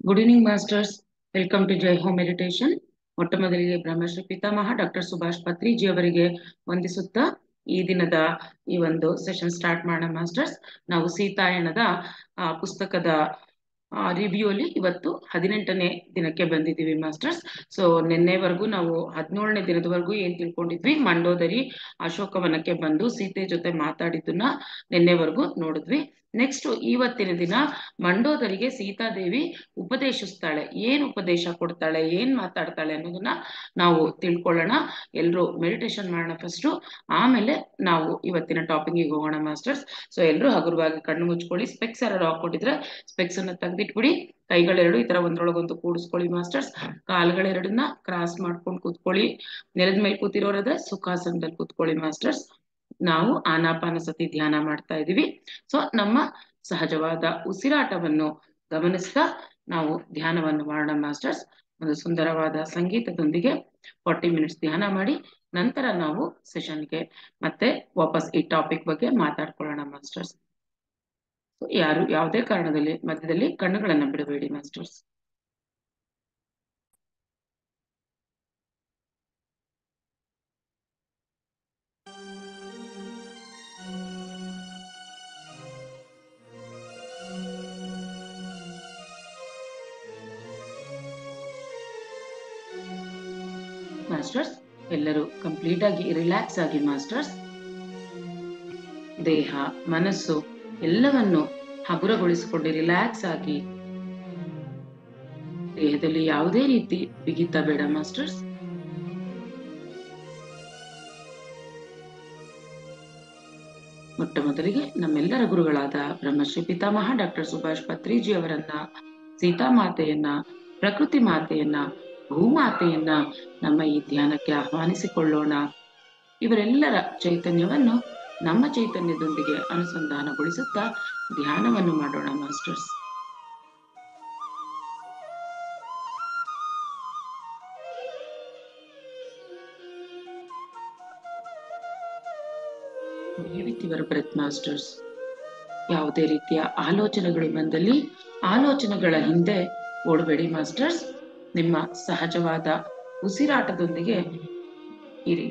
Good evening masters. Welcome to Jai home meditation. ಮೊಟ್ಟ ಮೊದಲಿಗೆ ಬ್ರಹ್ಮಶ್ರೀ ಪಿತಾಮಹ ಡಾಕ್ಟರ್ ಸುಭಾಷ್ ಪತ್ರಿಜಿ ಅವರಿಗೆ ವಂದಿಸುತ್ತಾ ಈ ದಿನದ ಈ ಒಂದು ಸೆಷನ್ ಸ್ಟಾರ್ಟ್ ಮಾಡೋಣ ಮಾಸ್ಟರ್ಸ್. ನಾವು ಸೀತಾಯಣದ ಪುಸ್ತಕದ ರಿವ್ಯೂ ಅಲ್ಲಿ ಇವತ್ತು 18ನೇ ದಿನಕ್ಕೆ ಬಂದಿದ್ದೀವಿ ಮಾಸ್ಟರ್ಸ್. ಸೊ ನಿನ್ನೆವರೆಗೂ ನಾವು 17ನೇ ದಿನದವರೆಗೂ ಏನ್ ತಿಳ್ಕೊಂಡಿದ್ವಿ, ಮಂಡೋದರಿ ಅಶೋಕವನಕ್ಕೆ ಬಂದು ಸೀತೆ ಜೊತೆ ಮಾತಾಡಿದ್ದನ್ನ ನಿನ್ನೆವರೆಗೂ ನೋಡಿದ್ವಿ. ನೆಕ್ಸ್ಟ್ ಇವತ್ತಿನ ದಿನ ಮಂಡೋದರಿಗೆ ಸೀತಾದೇವಿ ಉಪದೇಶಿಸ್ತಾಳೆ, ಏನ್ ಉಪದೇಶ ಕೊಡ್ತಾಳೆ, ಏನ್ ಮಾತಾಡ್ತಾಳೆ ಅನ್ನೋದನ್ನ ನಾವು ತಿಳ್ಕೊಳ್ಳೋಣ. ಎಲ್ರು ಮೆಡಿಟೇಷನ್ ಮಾಡೋಣ ಫಸ್ಟ್, ಆಮೇಲೆ ನಾವು ಇವತ್ತಿನ ಟಾಪಿಕ್ಗೆ ಹೋಗೋಣ ಮಾಸ್ಟರ್ಸ್. ಸೊ ಎಲ್ರು ಹಗುರವಾಗಿ ಕಣ್ಣು ಮುಚ್ಕೊಳ್ಳಿ. ಸ್ಪೆಕ್ಸ್ ಯಾರು ಹಾಕೊಂಡಿದ್ರೆ ಸ್ಪೆಕ್ಸ್ ಅನ್ನ ತೆಗೆದಿಟ್ಬಿಡಿ. ಕೈಗಳೆರಡು ಈ ತರ ಒಂದ್ರೊಳಗೊಂದು ಕೂಡಿಸ್ಕೊಳ್ಳಿ ಮಾಸ್ಟರ್ಸ್. ಕಾಲ್ಗಳೆರಡನ್ನ ಕ್ರಾಸ್ ಮಾಡ್ಕೊಂಡು ಕೂತ್ಕೊಳ್ಳಿ. ನೆಲದ ಮೇಲೆ ಕೂತಿರೋರಾದ್ರೆ ಸುಖಾಸನದಲ್ಲಿ ಕೂತ್ಕೊಳ್ಳಿ ಮಾಸ್ಟರ್ಸ್. ನಾವು ಆನಾಪಾನಸತಿ ಧ್ಯಾನ ಮಾಡ್ತಾ ಇದೀವಿ. ಸೊ ನಮ್ಮ ಸಹಜವಾದ ಉಸಿರಾಟವನ್ನು ಗಮನಿಸ್ತಾ ನಾವು ಧ್ಯಾನವನ್ನು ಮಾಡೋಣ ಮಾಸ್ಟರ್ಸ್. ಒಂದು ಸುಂದರವಾದ ಸಂಗೀತದೊಂದಿಗೆ 40 ಮಿನಿಟ್ಸ್ ಧ್ಯಾನ ಮಾಡಿ ನಂತರ ನಾವು ಸೆಷನ್ಗೆ ಮತ್ತೆ ವಾಪಸ್ ಈ ಟಾಪಿಕ್ ಬಗ್ಗೆ ಮಾತಾಡ್ಕೊಳ್ಳೋಣ ಮಾಸ್ಟರ್ಸ್. ಯಾರು ಯಾವುದೇ ಕಾರಣದಲ್ಲಿ ಮಧ್ಯದಲ್ಲಿ ಕಣ್ಣುಗಳನ್ನ ಬಿಡಬೇಡಿ ಮಾಸ್ಟರ್ಸ್. ಮಾಸ್ಟರ್ಸ್ ಎಲ್ಲರೂ ಕಂಪ್ಲೀಟ್ ಆಗಿ ರಿಲ್ಯಾಕ್ಸ್ ಆಗಿ ಮಾಸ್ಟರ್ಸ್. ದೇಹ ಮನಸ್ಸು ಎಲ್ಲವನ್ನು ಹಗುರಗೊಳಿಸಿಕೊಂಡು ರಿಲ್ಯಾಕ್ಸ್ ಆಗಿ. ದೇಹದಲ್ಲಿ ಯಾವುದೇ ರೀತಿ ಬಿಗಿತ ಬೇಡ ಮಾಸ್ಟರ್ಸ್. ಮೊಟ್ಟ ಮೊದಲಿಗೆ ನಮ್ಮೆಲ್ಲರ ಗುರುಗಳಾದ ಬ್ರಹ್ಮಶ್ರೀ ಪಿತಾಮಹ ಡಾಕ್ಟರ್ ಸುಭಾಷ್ ಪತ್ರಿಜಿ ಅವರನ್ನ, ಸೀತಾಮಾತೆಯನ್ನ, ಪ್ರಕೃತಿ ಮಾತೆಯನ್ನ, ಭೂಮಾತೆಯನ್ನ ನಮ್ಮ ಈ ಧ್ಯಾನಕ್ಕೆ ಆಹ್ವಾನಿಸಿಕೊಳ್ಳೋಣ. ಇವರೆಲ್ಲರ ಚೈತನ್ಯವನ್ನು ನಮ್ಮ ಚೈತನ್ಯದೊಂದಿಗೆ ಅನುಸಂಧಾನಗೊಳಿಸುತ್ತಾ ಧ್ಯಾನವನ್ನು ಮಾಡೋಣ ಮಾಸ್ಟರ್ಸ್. With breath masters. ಯಾವುದೇ ರೀತಿಯ ಆಲೋಚನೆಗಳು ಬಂದಲ್ಲಿ ಆಲೋಚನೆಗಳ ಹಿಂದೆ ಓಡಬೇಡಿ ಮಾಸ್ಟರ್ಸ್. ನಿಮ್ಮ ಸಹಜವಾದ ಉಸಿರಾಟದೊಂದಿಗೆ ಇರಿ.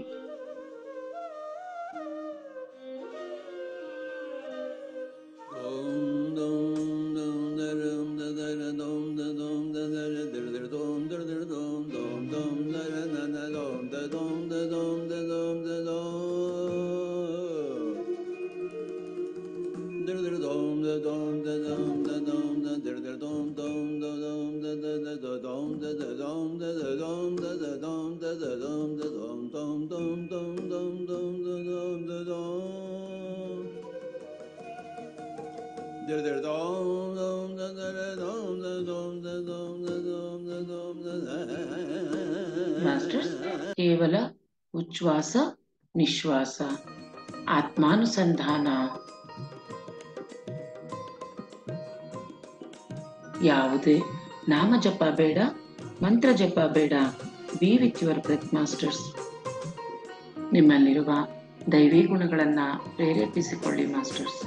ಮಾಸ್ಟರ್ಸ್ ಕೇವಲ ಉಚ್ಛ್ವಾಸ ನಿಶ್ವಾಸ, ಆತ್ಮಾನುಸಂಧಾನ. ಯಾವುದೇ ನಾಮ ಜಪ ಬೇಡ, ಮಂತ್ರ ಜಪ ಬೇಡ. Be with your breath masters. ನಿಮ್ಮಲ್ಲಿರುವ ದೈವಿ ಗುಣಗಳನ್ನ ಪ್ರೇರೇಪಿಸಿಕೊಳ್ಳಿ ಮಾಸ್ಟರ್ಸ್.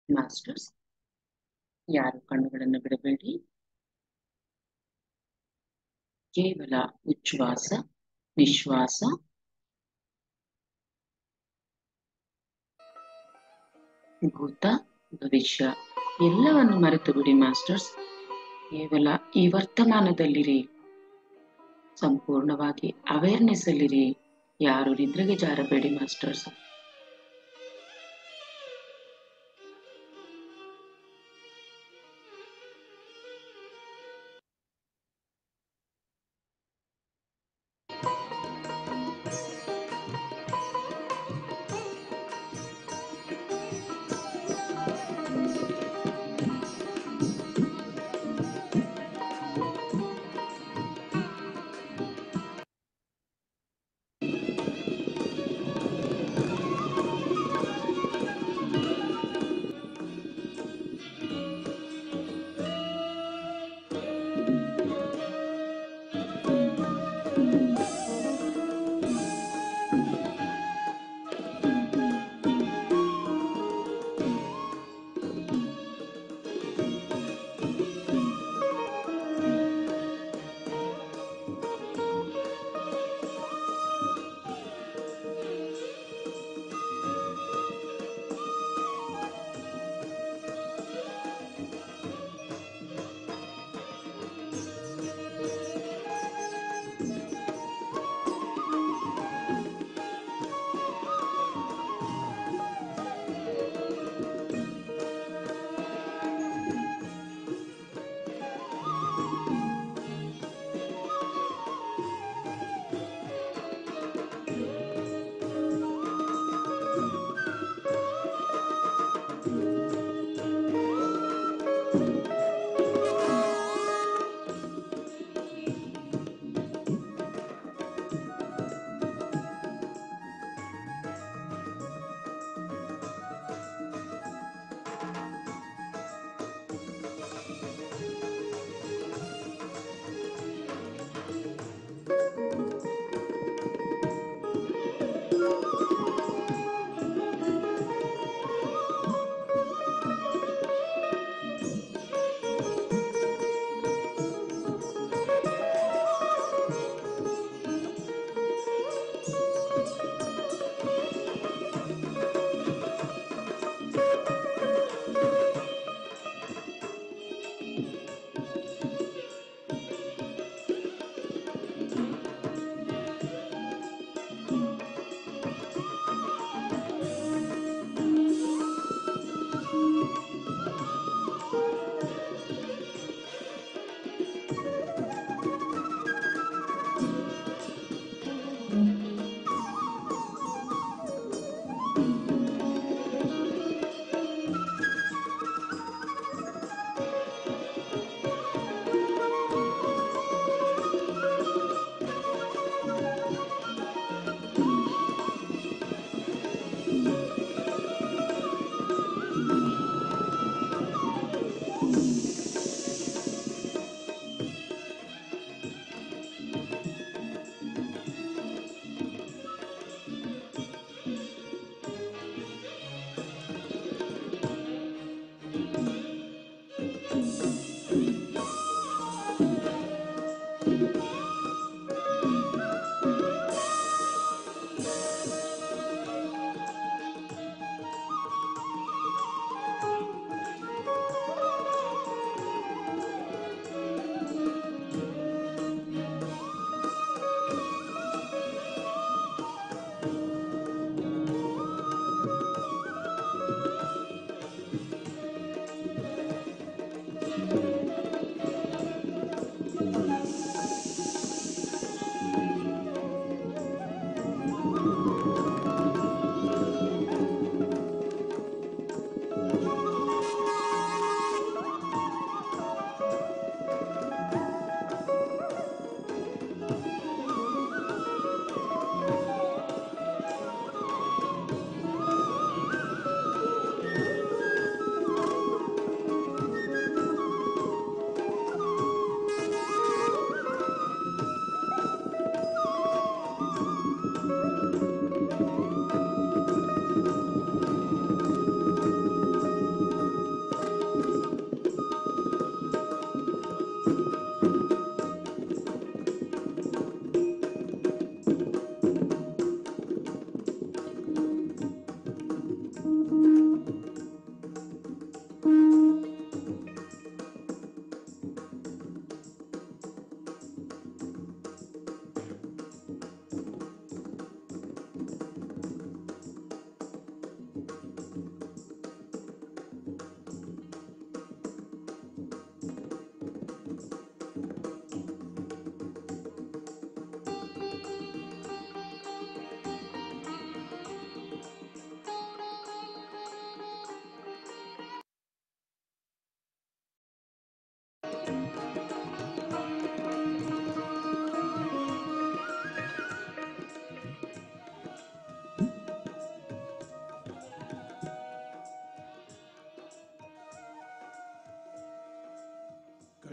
ಮಾಸ್ಟರ್ಸ್, ಯಾರು ಕಣ್ಣುಗಳನ್ನು ಬಿಡಬೇಡಿ. ಕೇವಲ ಉಚ್ಛ್ವಾಸ, ನಿಶ್ವಾಸ, ಭೂತ, ಭವಿಷ್ಯ ಎಲ್ಲವನ್ನು ಮರೆತು ಬಿಡಿ ಮಾಸ್ಟರ್ಸ್. ಕೇವಲ ಈ ವರ್ತಮಾನದಲ್ಲಿರಿ, ಸಂಪೂರ್ಣವಾಗಿ ಅವೇರ್ನೆಸ್ ಅಲ್ಲಿರಿ. ಯಾರು ನಿದ್ರೆಗೆ ಜಾರಬೇಡಿ masters.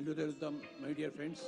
Alludaruddam, my dear friends.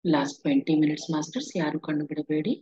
Last 20 minutes, masters. ಯಾರು ಕಣ್ಣು ಬಿಡಬೇಡಿ.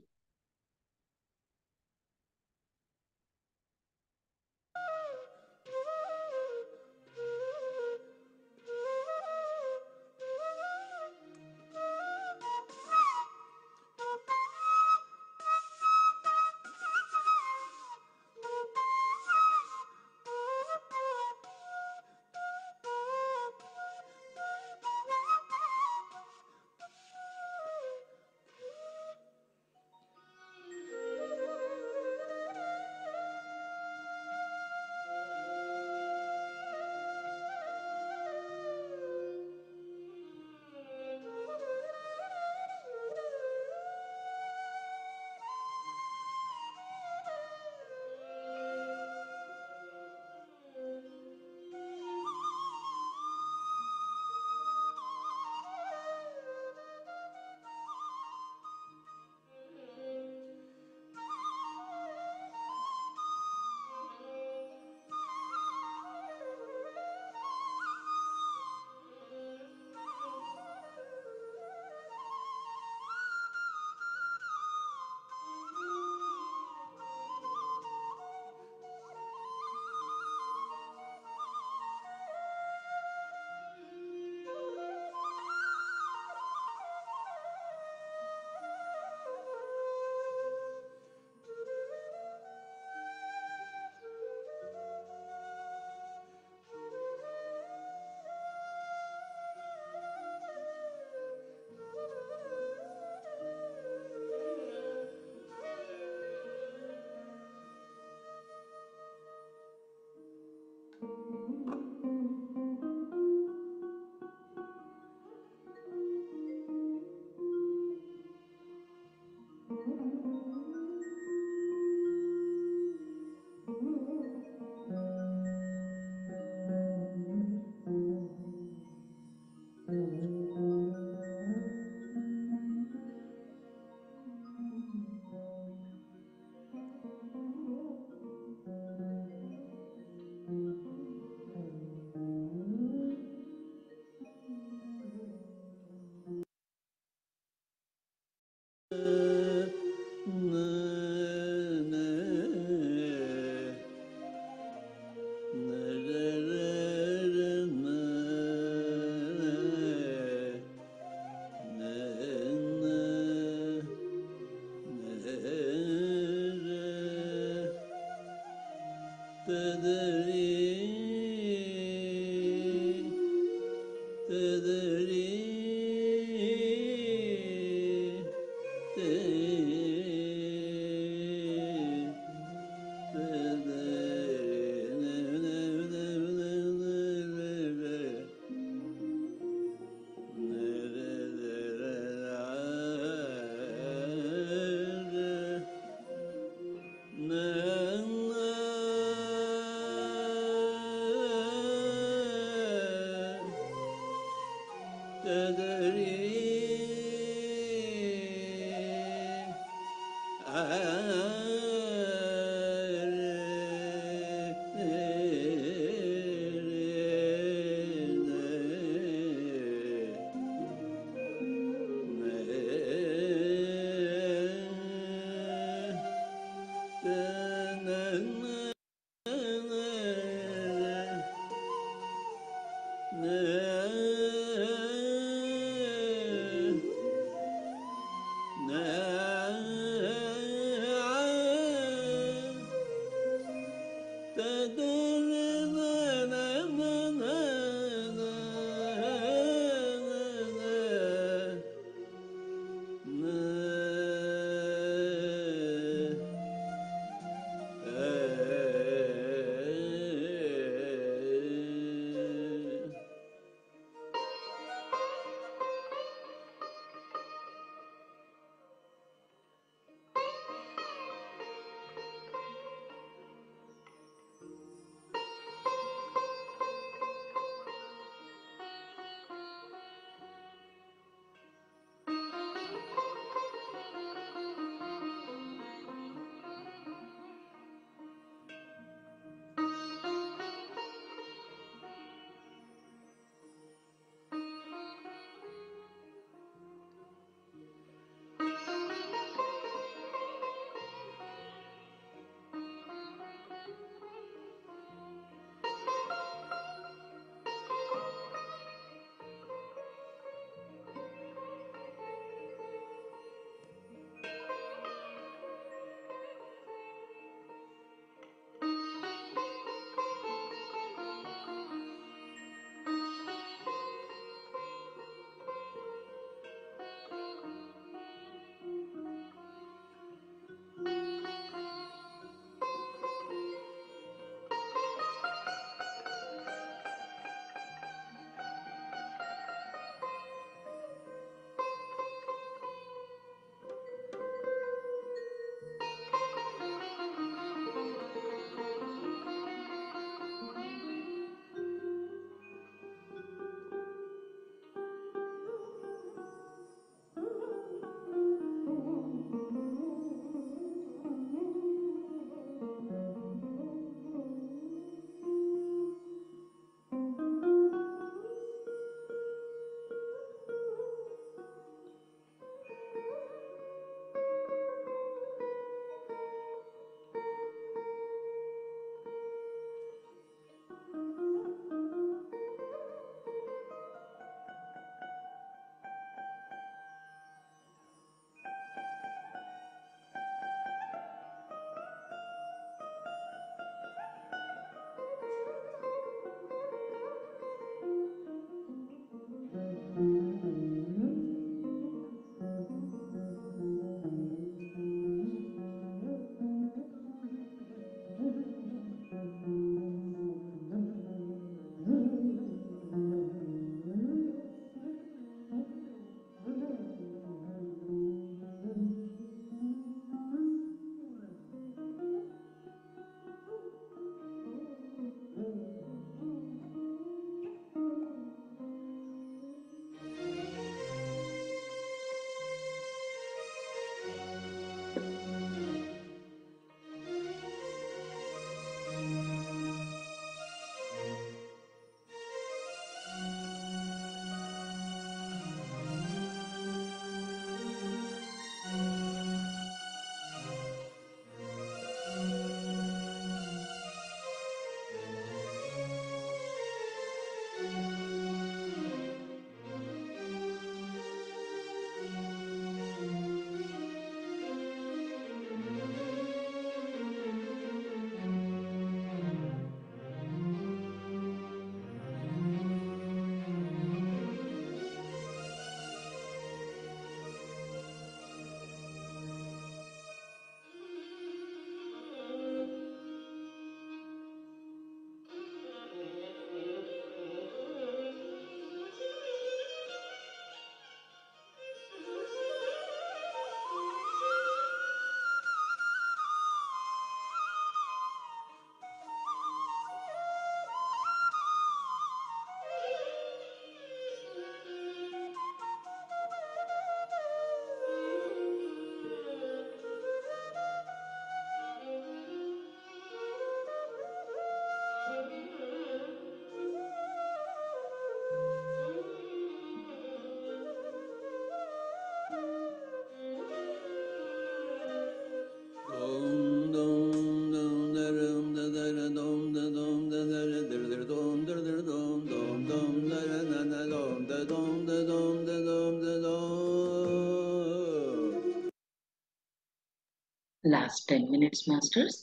ಲಾಸ್ಟ್ 10 minutes ಮಾಸ್ಟರ್ಸ್,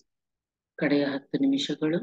ಕಡೆಯ 10 ನಿಮಿಷಗಳು.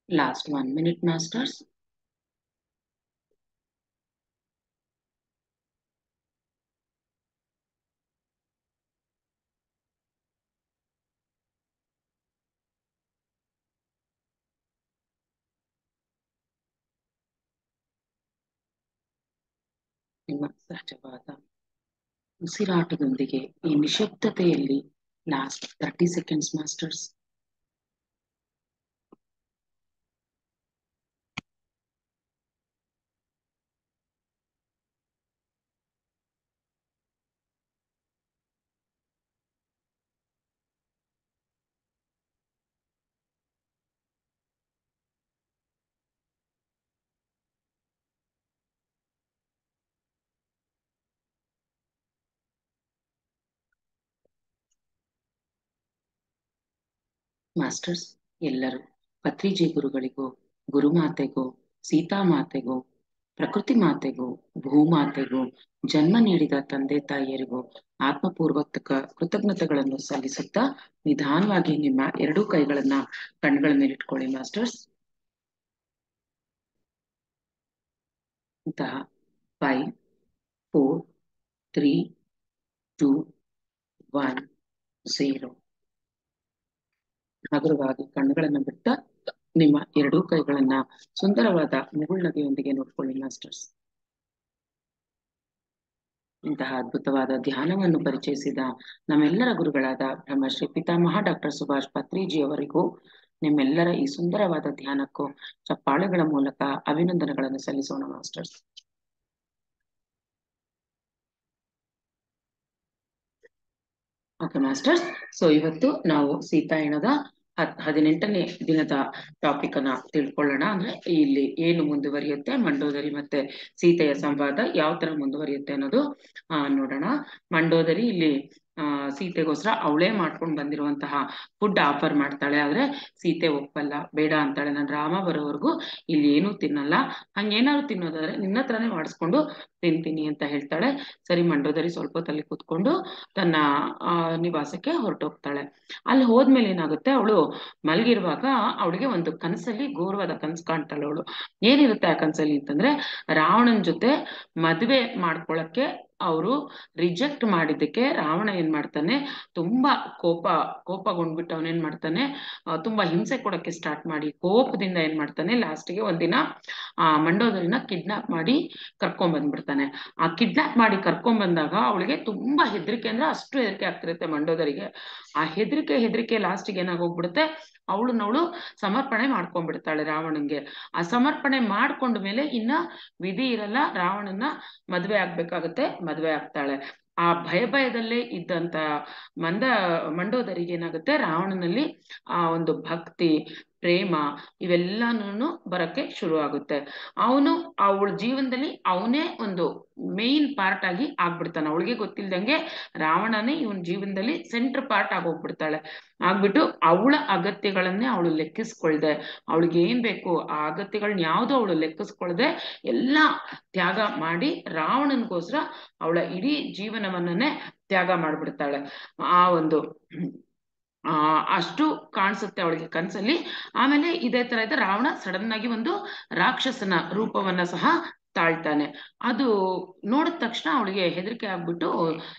Last 1 minute, masters. ನಿಮ್ಮ ಸಹಜವಾದ ಉಸಿರಾಟದೊಂದಿಗೆ ಈ ನಿಶಬ್ದತೆಯಲ್ಲಿ ಲಾಸ್ಟ್ 30 ಸೆಕೆಂಡ್ಸ್ ಮಾಸ್ಟರ್ಸ್. ಮಾಸ್ಟರ್ಸ್, ಎಲ್ಲರೂ ಪತ್ರಿಜಿ ಗುರುಗಳಿಗೂ, ಗುರುಮಾತೆಗೂ, ಸೀತಾಮಾತೆಗೂ, ಪ್ರಕೃತಿ ಮಾತೆಗೂ, ಭೂಮಾತೆಗೂ, ಜನ್ಮ ನೀಡಿದ ತಂದೆ ತಾಯಿಯರಿಗೂ ಆತ್ಮಪೂರ್ವಕ ಕೃತಜ್ಞತೆಗಳನ್ನು ಸಲ್ಲಿಸುತ್ತಾ ನಿಧಾನವಾಗಿ ನಿಮ್ಮ ಎರಡೂ ಕೈಗಳನ್ನ ಕಣ್ಗಳ ಮೇಲಿಟ್ಕೊಳ್ಳಿ ಮಾಸ್ಟರ್ಸ್. ಇಂತಹ 5, 4, 3, 2, 1, 0. ಹಗುರವಾಗಿ ಕಣ್ಣುಗಳನ್ನು ಬಿಡ್ತಾ ನಿಮ್ಮ ಎರಡೂ ಕೈಗಳನ್ನ ಸುಂದರವಾದ ಮುಗುಳ್ನಗೆಯೊಂದಿಗೆ ನೋಡ್ಕೊಳ್ಳಿ ಮಾಸ್ಟರ್ಸ್. ಇಂತಹ ಅದ್ಭುತವಾದ ಧ್ಯಾನವನ್ನು ಪರಿಚಯಿಸಿದ ನಮ್ಮೆಲ್ಲರ ಗುರುಗಳಾದ ಬ್ರಹ್ಮಶ್ರೀ ಪಿತಾಮಹ ಡಾಕ್ಟರ್ ಸುಭಾಷ್ ಪತ್ರಿಜಿಯವರಿಗೂ ನಿಮ್ಮೆಲ್ಲರ ಈ ಸುಂದರವಾದ ಧ್ಯಾನಕ್ಕೂ ಚಪ್ಪಾಳೆಗಳ ಮೂಲಕ ಅಭಿನಂದನೆಗಳನ್ನು ಸಲ್ಲಿಸೋಣ ಮಾಸ್ಟರ್ಸ್. ಓಕೆ ಮಾಸ್ಟರ್ಸ್, ಸೊ ಇವತ್ತು ನಾವು ಸೀತಾಯಣದ 18ನೇ ದಿನದ ಟಾಪಿಕ್ ಅನ್ನ ತಿಳ್ಕೊಳ್ಳೋಣ. ಅಂದ್ರೆ ಇಲ್ಲಿ ಏನು ಮುಂದುವರಿಯುತ್ತೆ, ಮಂಡೋದರಿ ಮತ್ತೆ ಸೀತೆಯ ಸಂವಾದ ಯಾವ ತರ ಮುಂದುವರಿಯುತ್ತೆ ಅನ್ನೋದು ನೋಡೋಣ. ಮಂಡೋದರಿ ಇಲ್ಲಿ ಸೀತೆಗೋಸ್ಕರ ಅವಳೇ ಮಾಡ್ಕೊಂಡು ಬಂದಿರುವಂತಹ ಫುಡ್ ಆಫರ್ ಮಾಡ್ತಾಳೆ. ಆದ್ರೆ ಸೀತೆ ಒಪ್ಪಲ್ಲ, ಬೇಡ ಅಂತಾಳೆ. ನಾನು ರಾಮ ಬರೋವರೆಗೂ ಇಲ್ಲಿ ಏನೂ ತಿನ್ನಲ್ಲ, ಹಂಗೇನಾದ್ರು ತಿನ್ನೋದಾದ್ರೆ ನಿನ್ನ ಹತ್ರನೇ ಮಾಡಿಸ್ಕೊಂಡು ತಿಂತೀನಿ ಅಂತ ಹೇಳ್ತಾಳೆ. ಸರಿ, ಮಂಡೋದರಿ ಸ್ವಲ್ಪ ಹೊತ್ತಲ್ಲಿ ಕೂತ್ಕೊಂಡು ತನ್ನ ನಿವಾಸಕ್ಕೆ ಹೊರಟೋಗ್ತಾಳೆ. ಅಲ್ಲಿ ಹೋದ್ಮೇಲೆ ಏನಾಗುತ್ತೆ, ಅವಳು ಮಲಗಿರುವಾಗ ಅವಳಿಗೆ ಒಂದು ಕನಸಲ್ಲಿ ಘೋರವಾದ ಕನಸು ಕಾಣ್ತಾಳೆ. ಅವಳು ಏನಿರುತ್ತೆ ಆ ಕನಸಲ್ಲಿ ಅಂತಂದ್ರೆ, ರಾವಣನ ಜೊತೆ ಮದುವೆ ಮಾಡ್ಕೊಳಕ್ಕೆ ಅವರು ರಿಜೆಕ್ಟ್ ಮಾಡಿದ್ದಕ್ಕೆ ರಾವಣ ಏನ್ ಮಾಡ್ತಾನೆ, ತುಂಬಾ ಕೋಪಗೊಂಡ್ಬಿಟ್ಟು ಅವನೇನ್ ಮಾಡ್ತಾನೆ, ತುಂಬಾ ಹಿಂಸೆ ಕೊಡಕ್ಕೆ ಸ್ಟಾರ್ಟ್ ಮಾಡಿ ಕೋಪದಿಂದ ಏನ್ ಮಾಡ್ತಾನೆ, ಲಾಸ್ಟ್ಗೆ ಒಂದಿನ ಮಂಡೋದರಿನ ಕಿಡ್ನಾಪ್ ಮಾಡಿ ಕರ್ಕೊಂಡ್ ಬಂದ್ಬಿಡ್ತಾನೆ. ಆ ಕಿಡ್ನಾಪ್ ಮಾಡಿ ಕರ್ಕೊಂಡ್ ಬಂದಾಗ ಅವಳಿಗೆ ತುಂಬಾ ಹೆದರಿಕೆ, ಅಂದ್ರೆ ಅಷ್ಟು ಹೆದರಿಕೆ ಆಗ್ತಿರುತ್ತೆ ಮಂಡೋದರಿಗೆ. ಆ ಹೆದರಿಕೆ ಲಾಸ್ಟ್ಗೆ ಏನಾಗೋಗ್ಬಿಡುತ್ತೆ, ಅವಳು ಸಮರ್ಪಣೆ ಮಾಡ್ಕೊಂಡ್ಬಿಡ್ತಾಳೆ ರಾವಣನ್ಗೆ. ಆ ಸಮರ್ಪಣೆ ಮಾಡ್ಕೊಂಡ ಮೇಲೆ ಇನ್ನ ವಿಧಿ ಇರಲ್ಲ, ರಾವಣನ ಮದ್ವೆ ಆಗ್ಬೇಕಾಗತ್ತೆ, ಮದ್ವೆ ಆಗ್ತಾಳೆ. ಆ ಭಯದಲ್ಲೇ ಇದ್ದಂತ ಮಂಡೋದರಿಗೆ ಏನಾಗುತ್ತೆ, ರಾವಣನಲ್ಲಿ ಆ ಒಂದು ಭಕ್ತಿ, ಪ್ರೇಮ ಇವೆಲ್ಲಾನು ಬರಕ್ಕೆ ಶುರು ಆಗುತ್ತೆ. ಅವಳ ಜೀವನದಲ್ಲಿ ಅವನೇ ಒಂದು ಮೇನ್ ಪಾರ್ಟ್ ಆಗಿ ಆಗ್ಬಿಡ್ತಾನೆ. ಅವಳಿಗೆ ಗೊತ್ತಿಲ್ದಂಗೆ ರಾವಣನೇ ಇವನ್ ಜೀವನದಲ್ಲಿ ಸೆಂಟ್ರ್ ಪಾರ್ಟ್ ಆಗೋಗ್ಬಿಡ್ತಾಳೆ. ಆಗ್ಬಿಟ್ಟು ಅವಳ ಅಗತ್ಯಗಳನ್ನೇ ಅವಳು ಲೆಕ್ಕಿಸ್ಕೊಳ್ದೆ, ಅವಳಿಗೆ ಏನ್ ಬೇಕು ಆ ಅಗತ್ಯಗಳನ್ನ ಯಾವ್ದು ಅವಳು ಲೆಕ್ಕಿಸ್ಕೊಳ್ದೆ ಎಲ್ಲಾ ತ್ಯಾಗ ಮಾಡಿ ರಾವಣನ್ಗೋಸ್ಕರ ಅವಳ ಇಡೀ ಜೀವನವನ್ನೇ ತ್ಯಾಗ ಮಾಡ್ಬಿಡ್ತಾಳೆ. ಆ ಒಂದು ಅಷ್ಟು ಕಾಣಿಸುತ್ತೆ ಅವಳಿಗೆ ಕನ್ಸಲ್ಲಿ. ಆಮೇಲೆ ಇದೇ ತರ ಇದ್ದ ರಾವಣ ಸಡನ್ ಆಗಿ ಒಂದು ರಾಕ್ಷಸನ ರೂಪವನ್ನ ಸಹ ತಾಳ್ತಾನೆ. ಅದು ನೋಡಿದ ತಕ್ಷಣ ಅವಳಿಗೆ ಹೆದರಿಕೆ ಆಗ್ಬಿಟ್ಟು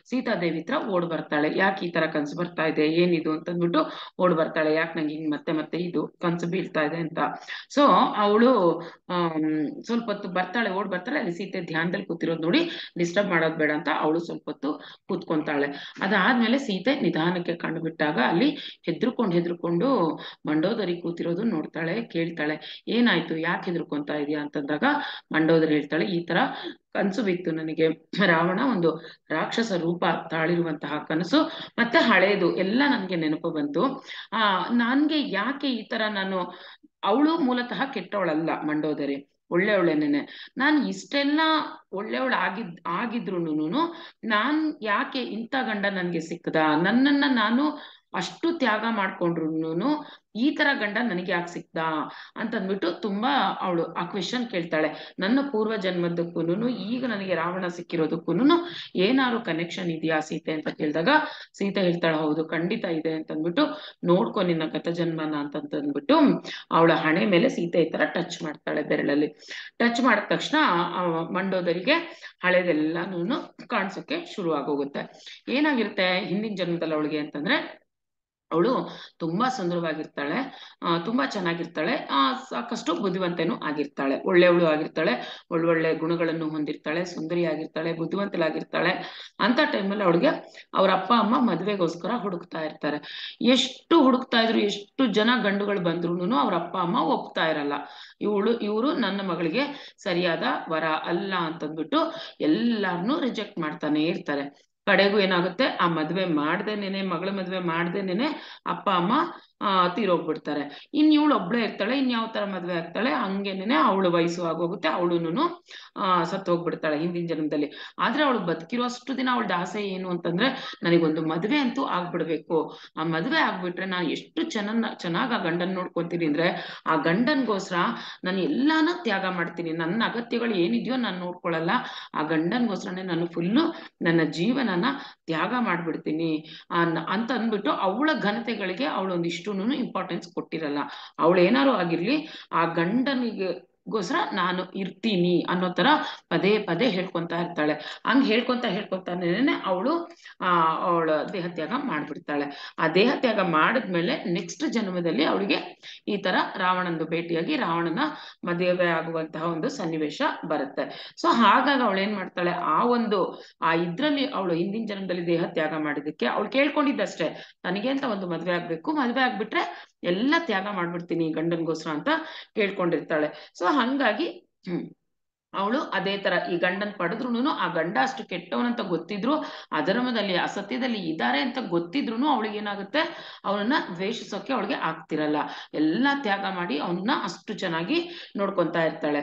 ಸೀತಾದೇವಿ ಹತ್ರ ಓಡ್ ಬರ್ತಾಳೆ. ಯಾಕೆ ಈ ತರ ಕನ್ಸು ಬರ್ತಾ ಇದೆ, ಏನಿದು ಅಂತಂದ್ಬಿಟ್ಟು ಓಡ್ ಬರ್ತಾಳೆ. ಯಾಕೆ ನಂಗೆ ಹಿಂಗ್ ಮತ್ತೆ ಮತ್ತೆ ಇದು ಕನ್ಸು ಬೀಳ್ತಾ ಇದೆ ಅಂತ. ಸೊ ಅವಳು ಸ್ವಲ್ಪ ಹೊತ್ತು ಬರ್ತಾಳೆ, ಓಡ್ ಬರ್ತಾಳೆ. ಅಲ್ಲಿ ಸೀತೆ ಧ್ಯಾನದಲ್ಲಿ ಕೂತಿರೋದು ನೋಡಿ ಡಿಸ್ಟರ್ಬ್ ಮಾಡೋದ್ ಬೇಡ ಅಂತ ಅವಳು ಸ್ವಲ್ಪ ಹೊತ್ತು ಕೂತ್ಕೊಂತಾಳೆ. ಅದಾದ್ಮೇಲೆ ಸೀತೆ ನಿಧಾನಕ್ಕೆ ಕಂಡು ಬಿಟ್ಟಾಗ ಅಲ್ಲಿ ಹೆದ್ರುಕೊಂಡು ಮಂಡೋದರಿ ಕೂತಿರೋದು ನೋಡ್ತಾಳೆ, ಕೇಳ್ತಾಳೆ, ಏನಾಯ್ತು, ಯಾಕೆ ಹೆದರ್ಕೊಂತಾ ಇದೀಯಾ ಅಂತಂದಾಗ ಮಂಡೋದರಿ ಹೇಳ್ತಾಳೆ, ಈ ತರ ಕನಸು ಬಿತ್ತು ನನಗೆ, ರಾವಣ ಒಂದು ರಾಕ್ಷಸ ರೂಪ ತಾಳಿರುವಂತಹ ಕನಸು, ಮತ್ತೆ ಹಳೇದು ಎಲ್ಲ ನನ್ಗೆ ನೆನಪು ಬಂತು. ನನ್ಗೆ ಯಾಕೆ ಈ ತರ ಅವಳು ಮೂಲತಃ ಕೆಟ್ಟವಳಲ್ಲ ಮಂಡೋದರಿ, ಒಳ್ಳೆಯವಳೇನೇನೆ. ನಾನು ಇಷ್ಟೆಲ್ಲ ಆಗಿದ್ರುನು ನಾನ್ ಯಾಕೆ ಇಂಥ ಗಂಡ ನನ್ಗೆ ಸಿಕ್ಕದ, ನನ್ನನ್ನ ನಾನು ಅಷ್ಟು ತ್ಯಾಗ ಮಾಡ್ಕೊಂಡ್ರುನು ಈ ತರ ಗಂಡ ನನಗೆ ಯಾಕೆ ಸಿಕ್ದ ಅಂತಂದ್ಬಿಟ್ಟು ತುಂಬಾ ಅವಳು ಆ ಕ್ವೆಶನ್ ಕೇಳ್ತಾಳೆ. ನನ್ನ ಪೂರ್ವ ಜನ್ಮದಕ್ಕೂನು ಈಗ ನನಗೆ ರಾವಣ ಸಿಕ್ಕಿರೋದಕ್ಕೂನು ಏನಾದ್ರು ಕನೆಕ್ಷನ್ ಇದೆಯಾ ಸೀತೆ ಅಂತ ಕೇಳಿದಾಗ ಸೀತೆ ಹೇಳ್ತಾಳೆ, ಹೌದು ಖಂಡಿತ ಇದೆ ಅಂತಂದ್ಬಿಟ್ಟು, ನೋಡ್ಕೊ ನಿನ್ನ ಗತ ಜನ್ಮನ ಅಂತಂದ್ಬಿಟ್ಟು ಅವಳ ಹಣೆ ಮೇಲೆ ಸೀತೆ ಈ ತರ ಟಚ್ ಮಾಡ್ತಾಳೆ ಬೆರಳಲ್ಲಿ. ಟಚ್ ಮಾಡಿದ ತಕ್ಷಣ ಮಂಡೋದರಿಗೆ ಹಳೆದೆಲ್ಲಾನು ಕಾಣಿಸೋಕೆ ಶುರು ಆಗೋಗುತ್ತೆ. ಏನಾಗಿರುತ್ತೆ ಹಿಂದಿನ ಜನ್ಮದಲ್ಲಿ ಅವಳಿಗೆ ಅಂತಂದ್ರೆ, ಅವಳು ತುಂಬಾ ಸುಂದರವಾಗಿರ್ತಾಳೆ, ತುಂಬಾ ಚೆನ್ನಾಗಿರ್ತಾಳೆ, ಸಾಕಷ್ಟು ಬುದ್ಧಿವಂತೆನೂ ಆಗಿರ್ತಾಳೆ, ಒಳ್ಳೆಯವಳು ಆಗಿರ್ತಾಳೆ, ಒಳ್ಳೊಳ್ಳೆ ಗುಣಗಳನ್ನು ಹೊಂದಿರ್ತಾಳೆ, ಸುಂದರಿಯಾಗಿರ್ತಾಳೆ, ಬುದ್ಧಿವಂತಲಾಗಿರ್ತಾಳೆ. ಅಂತ ಟೈಮಲ್ಲಿ ಅವಳಿಗೆ ಅವ್ರ ಅಪ್ಪ ಅಮ್ಮ ಮದುವೆಗೋಸ್ಕರ ಹುಡುಕ್ತಾ ಇರ್ತಾರೆ. ಎಷ್ಟು ಹುಡುಕ್ತಾ ಇದ್ರು, ಎಷ್ಟು ಜನ ಗಂಡುಗಳು ಬಂದ್ರು ಅವ್ರ ಅಪ್ಪ ಅಮ್ಮ ಒಪ್ತಾ ಇರಲ್ಲ. ಇವರು ನನ್ನ ಮಗಳಿಗೆ ಸರಿಯಾದ ವರ ಅಲ್ಲ ಅಂತಂದ್ಬಿಟ್ಟು ಎಲ್ಲಾರನ್ನೂ ರಿಜೆಕ್ಟ್ ಮಾಡ್ತಾನೆ ಇರ್ತಾರೆ. ಕಡೆಗೂ ಏನಾಗುತ್ತೆ, ಆ ಮಗಳ ಮದ್ವೆ ಮಾಡ್ದೇನೆ ಅಪ್ಪ ಅಮ್ಮ ತೀರೋಗ್ಬಿಡ್ತಾರೆ. ಇವಳು ಒಬ್ಳೆ ಇರ್ತಾಳೆ, ಯಾವ ತರ ಮದ್ವೆ ಆಗ್ತಾಳೆ, ಹಂಗೇನೆ ಅವಳು ವಯಸ್ಸು ಆಗೋಗುತ್ತೆ, ಅವಳುನು ಸತ್ತು ಹೋಗ್ಬಿಡ್ತಾಳೆ ಹಿಂದಿನ ಜನ್ಮದಲ್ಲಿ. ಆದ್ರೆ ಅವಳು ಬದುಕಿರೋಷ್ಟು ದಿನ ಅವಳ ಆಸೆ ಏನು ಅಂತಂದ್ರೆ, ನನಗೊಂದು ಮದ್ವೆ ಅಂತೂ ಆಗ್ಬಿಡ್ಬೇಕು, ಆ ಮದ್ವೆ ಆಗ್ಬಿಟ್ರೆ ನಾನು ಎಷ್ಟು ಚೆನ್ನಾಗ್ ಆ ಗಂಡನ್ ನೋಡ್ಕೊಂತೀನಿ ಅಂದ್ರೆ, ಆ ಗಂಡನ್ಗೋಸ್ಕರ ನಾನು ಎಲ್ಲಾನು ತ್ಯಾಗ ಮಾಡ್ತೀನಿ, ನನ್ನ ಅಗತ್ಯಗಳು ಏನಿದೆಯೋ ನಾನು ನೋಡ್ಕೊಳಲ್ಲ, ಆ ಗಂಡನ್ಗೋಸ್ಕರನೇ ನಾನು ಫುಲ್ಲು ನನ್ನ ಜೀವನನ ತ್ಯಾಗ ಮಾಡ್ಬಿಡ್ತೀನಿ ಅಂತ ಅಂದ್ಬಿಟ್ಟು ಅವಳ ಘನತೆಗಳಿಗೆ ಅವಳೊಂದಿಷ್ಟು ಇಂಪಾರ್ಟೆನ್ಸ್ ಕೊಟ್ಟಿರಲ್ಲ. ಅವಳು ಏನಾರು ಆಗಿರ್ಲಿ, ಆ ಗಂಡನಿಗೋಸ್ಕರ ನಾನು ಇರ್ತೀನಿ ಅನ್ನೋ ತರ ಪದೇ ಪದೇ ಹೇಳ್ಕೊಂತಾ ಇರ್ತಾಳೆ. ಹಂಗ್ ಹೇಳ್ಕೊಂತಾನೆ ಅವಳು ಅವಳ ದೇಹತ್ಯಾಗ ಮಾಡ್ಬಿಡ್ತಾಳೆ. ಆ ದೇಹತ್ಯಾಗ ಮಾಡಿದ್ಮೇಲೆ ನೆಕ್ಸ್ಟ್ ಜನ್ಮದಲ್ಲಿ ಅವಳಿಗೆ ಈ ತರ ರಾವಣಂದು ಭೇಟಿಯಾಗಿ ರಾವಣನ ಮದುವೆ ಆಗುವಂತಹ ಒಂದು ಸನ್ನಿವೇಶ ಬರುತ್ತೆ. ಸೊ ಹಾಗಾಗಿ ಅವಳು ಏನ್ ಮಾಡ್ತಾಳೆ, ಇದ್ರಲ್ಲಿ ಅವಳು ಹಿಂದಿನ ಜನ್ಮದಲ್ಲಿ ದೇಹ ತ್ಯಾಗ ಮಾಡಿದಕ್ಕೆ ಅವಳು ಕೇಳ್ಕೊಂಡಿದ್ದಷ್ಟೇ, ನನಗೆ ಅಂತ ಒಂದು ಮದ್ವೆ ಆಗ್ಬೇಕು, ಮದ್ವೆ ಆಗ್ಬಿಟ್ರೆ ಎಲ್ಲ ತ್ಯಾಗ ಮಾಡ್ಬಿಡ್ತೀನಿ ಗಂಡನ್ಗೋಸ್ಕರ ಅಂತ ಕೇಳ್ಕೊಂಡಿರ್ತಾಳೆ. ಸೊ ಹಂಗಾಗಿ ಅವಳು ಅದೇ ತರ ಈ ಗಂಡನ್ ಪಡೆದ್ರುನು, ಆ ಗಂಡ ಅಷ್ಟು ಕೆಟ್ಟವನಂತ ಗೊತ್ತಿದ್ರು, ಅಧರ್ಮದಲ್ಲಿ ಅಸತ್ಯದಲ್ಲಿ ಇದ್ದಾರೆ ಅಂತ ಗೊತ್ತಿದ್ರು ಅವಳಿಗೆ ಏನಾಗುತ್ತೆ, ಅವನನ್ನ ದ್ವೇಷಿಸೋಕೆ ಅವಳಿಗೆ ಆಗ್ತಿರಲ್ಲ. ಎಲ್ಲಾ ತ್ಯಾಗ ಮಾಡಿ ಅವನ್ನ ಅಷ್ಟು ಚೆನ್ನಾಗಿ ನೋಡ್ಕೊಂತಾ ಇರ್ತಾಳೆ.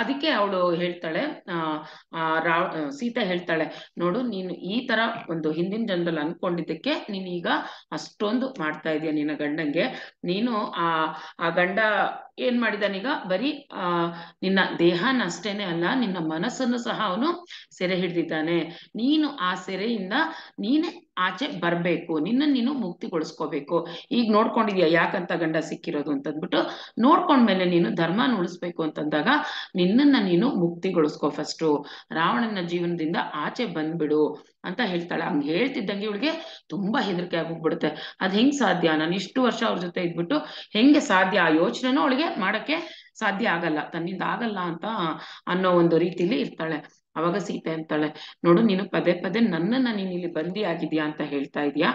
ಅದಕ್ಕೆ ಅವಳು ಹೇಳ್ತಾಳೆ, ಸೀತೆ ಹೇಳ್ತಾಳೆ, ನೋಡು ನೀನು ಈ ತರ ಒಂದು ಹಿಂದಿನ ಜನ್ಮದಲ್ಲಿ ಅನ್ಕೊಂಡಿದ್ದಕ್ಕೆ ನೀನ್ ಈಗ ಅಷ್ಟೊಂದು ಮಾಡ್ತಾ ಇದೀಯ ನಿನ್ನ ಗಂಡಂಗೆ. ನೀನು ಆ ಗಂಡ ಏನ್ ಮಾಡಿದಾನೀಗ, ಬರೀ ನಿನ್ನ ದೇಹನ ಅಷ್ಟೇನೆ ಅಲ್ಲ, ನಿನ್ನ ಮನಸ್ಸನ್ನು ಸಹ ಅವನು ಸೆರೆ ಹಿಡ್ದಿದ್ದಾನೆ. ನೀನು ಆ ಸೆರೆಯಿಂದ ನೀನೇ ಆಚೆ ಬರ್ಬೇಕು, ನೀನು ಮುಕ್ತಿಗೊಳಿಸ್ಕೋಬೇಕು. ಈಗ ನೋಡ್ಕೊಂಡಿದ್ಯಾ ಯಾಕಂತ ಗಂಡ ಸಿಕ್ಕಿರೋದು ಅಂತಂದ್ಬಿಟ್ಟು, ನೋಡ್ಕೊಂಡ್ಮೇಲೆ ನೀನು ಧರ್ಮನ ಉಳಿಸ್ಬೇಕು ಅಂತಂದಾಗ ನಿನ್ನನ್ನ ನೀನು ಮುಕ್ತಿಗೊಳಿಸ್ಕೋ, ಫಸ್ಟು ರಾವಣನ ಜೀವನದಿಂದ ಆಚೆ ಬಂದ್ಬಿಡು ಅಂತ ಹೇಳ್ತಾಳೆ. ಹಂಗ್ ಹೇಳ್ತಿದ್ದಂಗೆ ಇವಳಿಗೆ ತುಂಬಾ ಹೆದರಿಕೆ ಆಗೋಗ್ಬಿಡುತ್ತೆ. ಅದ್ ಹೆಂಗ್ ಸಾಧ್ಯ, ನಾನು ಇಷ್ಟು ವರ್ಷ ಅವ್ರ ಜೊತೆ ಇದ್ಬಿಟ್ಟು ಹೆಂಗೆ ಸಾಧ್ಯ, ಆ ಯೋಚನೆನೂ ಅವಳಿಗೆ ಮಾಡಕ್ಕೆ ಸಾಧ್ಯ ಆಗಲ್ಲ, ತನ್ನಿಂದ ಆಗಲ್ಲ ಅಂತ ಅನ್ನೋ ಒಂದು ರೀತಿಲಿ ಇರ್ತಾಳೆ. ಅವಾಗ ಸೀತೆ ಅಂತಾಳೆ, ನೋಡು ನೀನು ಪದೇ ಪದೇ ನನ್ನನ್ನ ನೀನ್ ಇಲ್ಲಿ ಬಂದಿ ಆಗಿದ್ಯಾ ಅಂತ ಹೇಳ್ತಾ ಇದೀಯಾ,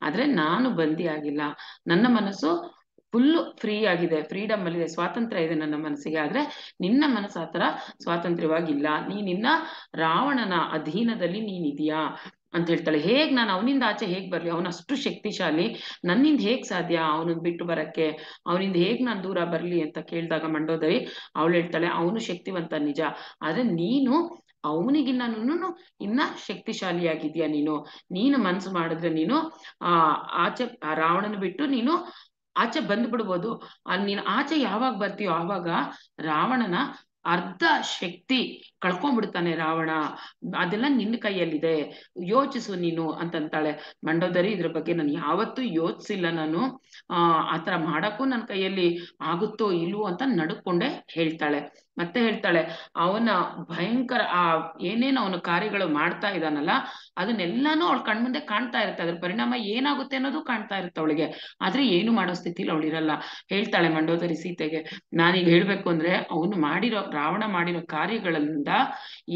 ಆದ್ರೆ ನಾನು ಬಂದಿ ಆಗಿಲ್ಲ, ನನ್ನ ಮನಸ್ಸು ಫುಲ್ಲು ಫ್ರೀ ಆಗಿದೆ, ಫ್ರೀಡಮ್ ಅಲ್ಲಿ ಇದೆ, ಸ್ವಾತಂತ್ರ್ಯ ಇದೆ ನನ್ನ ಮನಸ್ಸಿಗೆ. ಆದ್ರೆ ನಿನ್ನ ಮನಸ್ಸು ಆತರ ಸ್ವಾತಂತ್ರ್ಯವಾಗಿಲ್ಲ, ನೀನಿನ್ನ ರಾವಣನ ಅಧೀನದಲ್ಲಿ ನೀನಿದೀಯಾ ಅಂತ ಹೇಳ್ತಾಳೆ. ನಾನು ಅವನಿಂದ ಆಚೆ ಹೇಗ್ ಬರ್ಲಿ, ಅವನು ಅಷ್ಟು ಶಕ್ತಿಶಾಲಿ, ನನ್ನಿಂದ ಹೇಗ್ ಸಾಧ್ಯ ಅವನನ್ನ ಬಿಟ್ಟು ಬರಕ್ಕೆ, ಅವನಿಂದ ಹೇಗ್ ನಾನು ದೂರ ಬರ್ಲಿ ಅಂತ ಕೇಳಿದಾಗ ಮಂಡೋದರಿ ಅವಳು ಹೇಳ್ತಾಳೆ, ಅವನು ಶಕ್ತಿವಂತ ನಿಜ, ಆದ್ರೆ ನೀನು ಅವನಿಗಿನ್ನೂ ಇನ್ನ ಶಕ್ತಿಶಾಲಿಯಾಗಿದ್ಯಾ, ನೀನು ಮನ್ಸು ಮಾಡಿದ್ರೆ ನೀನು ಆಚೆ ರಾವಣನ ಬಿಟ್ಟು ನೀನು ಆಚೆ ಬಂದ್ಬಿಡ್ಬೋದು. ನೀನು ಆಚೆ ಯಾವಾಗ ಬರ್ತೀಯೋ ಆವಾಗ ರಾವಣನ ಅರ್ಧ ಶಕ್ತಿ ಕಳ್ಕೊಂಡ್ಬಿಡ್ತಾನೆ ರಾವಣ, ಅದೆಲ್ಲ ನಿನ್ನ ಕೈಯಲ್ಲಿದೆ, ಯೋಚಿಸು ನೀನು ಅಂತಂತಾಳೆ. ಮಂಡೋದರಿ ಇದ್ರ ಬಗ್ಗೆ ನಾನು ಯಾವತ್ತೂ ಯೋಚಿಸಿಲ್ಲ, ನಾನು ಆತರ ಮಾಡಕ್ಕೂ ನನ್ನ ಕೈಯಲ್ಲಿ ಆಗುತ್ತೋ ಇಲ್ವೋ ಅಂತ ನಡ್ಕೊಂಡೆ ಹೇಳ್ತಾಳೆ. ಮತ್ತೆ ಹೇಳ್ತಾಳೆ, ಅವನ ಭಯಂಕರ ಏನೇನು ಅವನ ಕಾರ್ಯಗಳು ಮಾಡ್ತಾ ಇದ್ದಾನಲ್ಲ, ಅದನ್ನೆಲ್ಲಾನು ಅವಳ ಕಣ್ಮುಂದೆ ಕಾಣ್ತಾ ಇರುತ್ತೆ, ಅದ್ರ ಪರಿಣಾಮ ಏನಾಗುತ್ತೆ ಅನ್ನೋದು ಕಾಣ್ತಾ ಇರುತ್ತೆ ಅವಳಿಗೆ, ಆದ್ರೆ ಏನು ಮಾಡೋ ಸ್ಥಿತಿಲಿ ಅವಳಿರಲ್ಲ. ಹೇಳ್ತಾಳೆ ಮಂಡೋದರಿ ಸೀತೆಗೆ, ನಾನೀಗ ಹೇಳ್ಬೇಕು ಅಂದ್ರೆ ರಾವಣ ಮಾಡಿರೋ ಕಾರ್ಯಗಳಿಂದ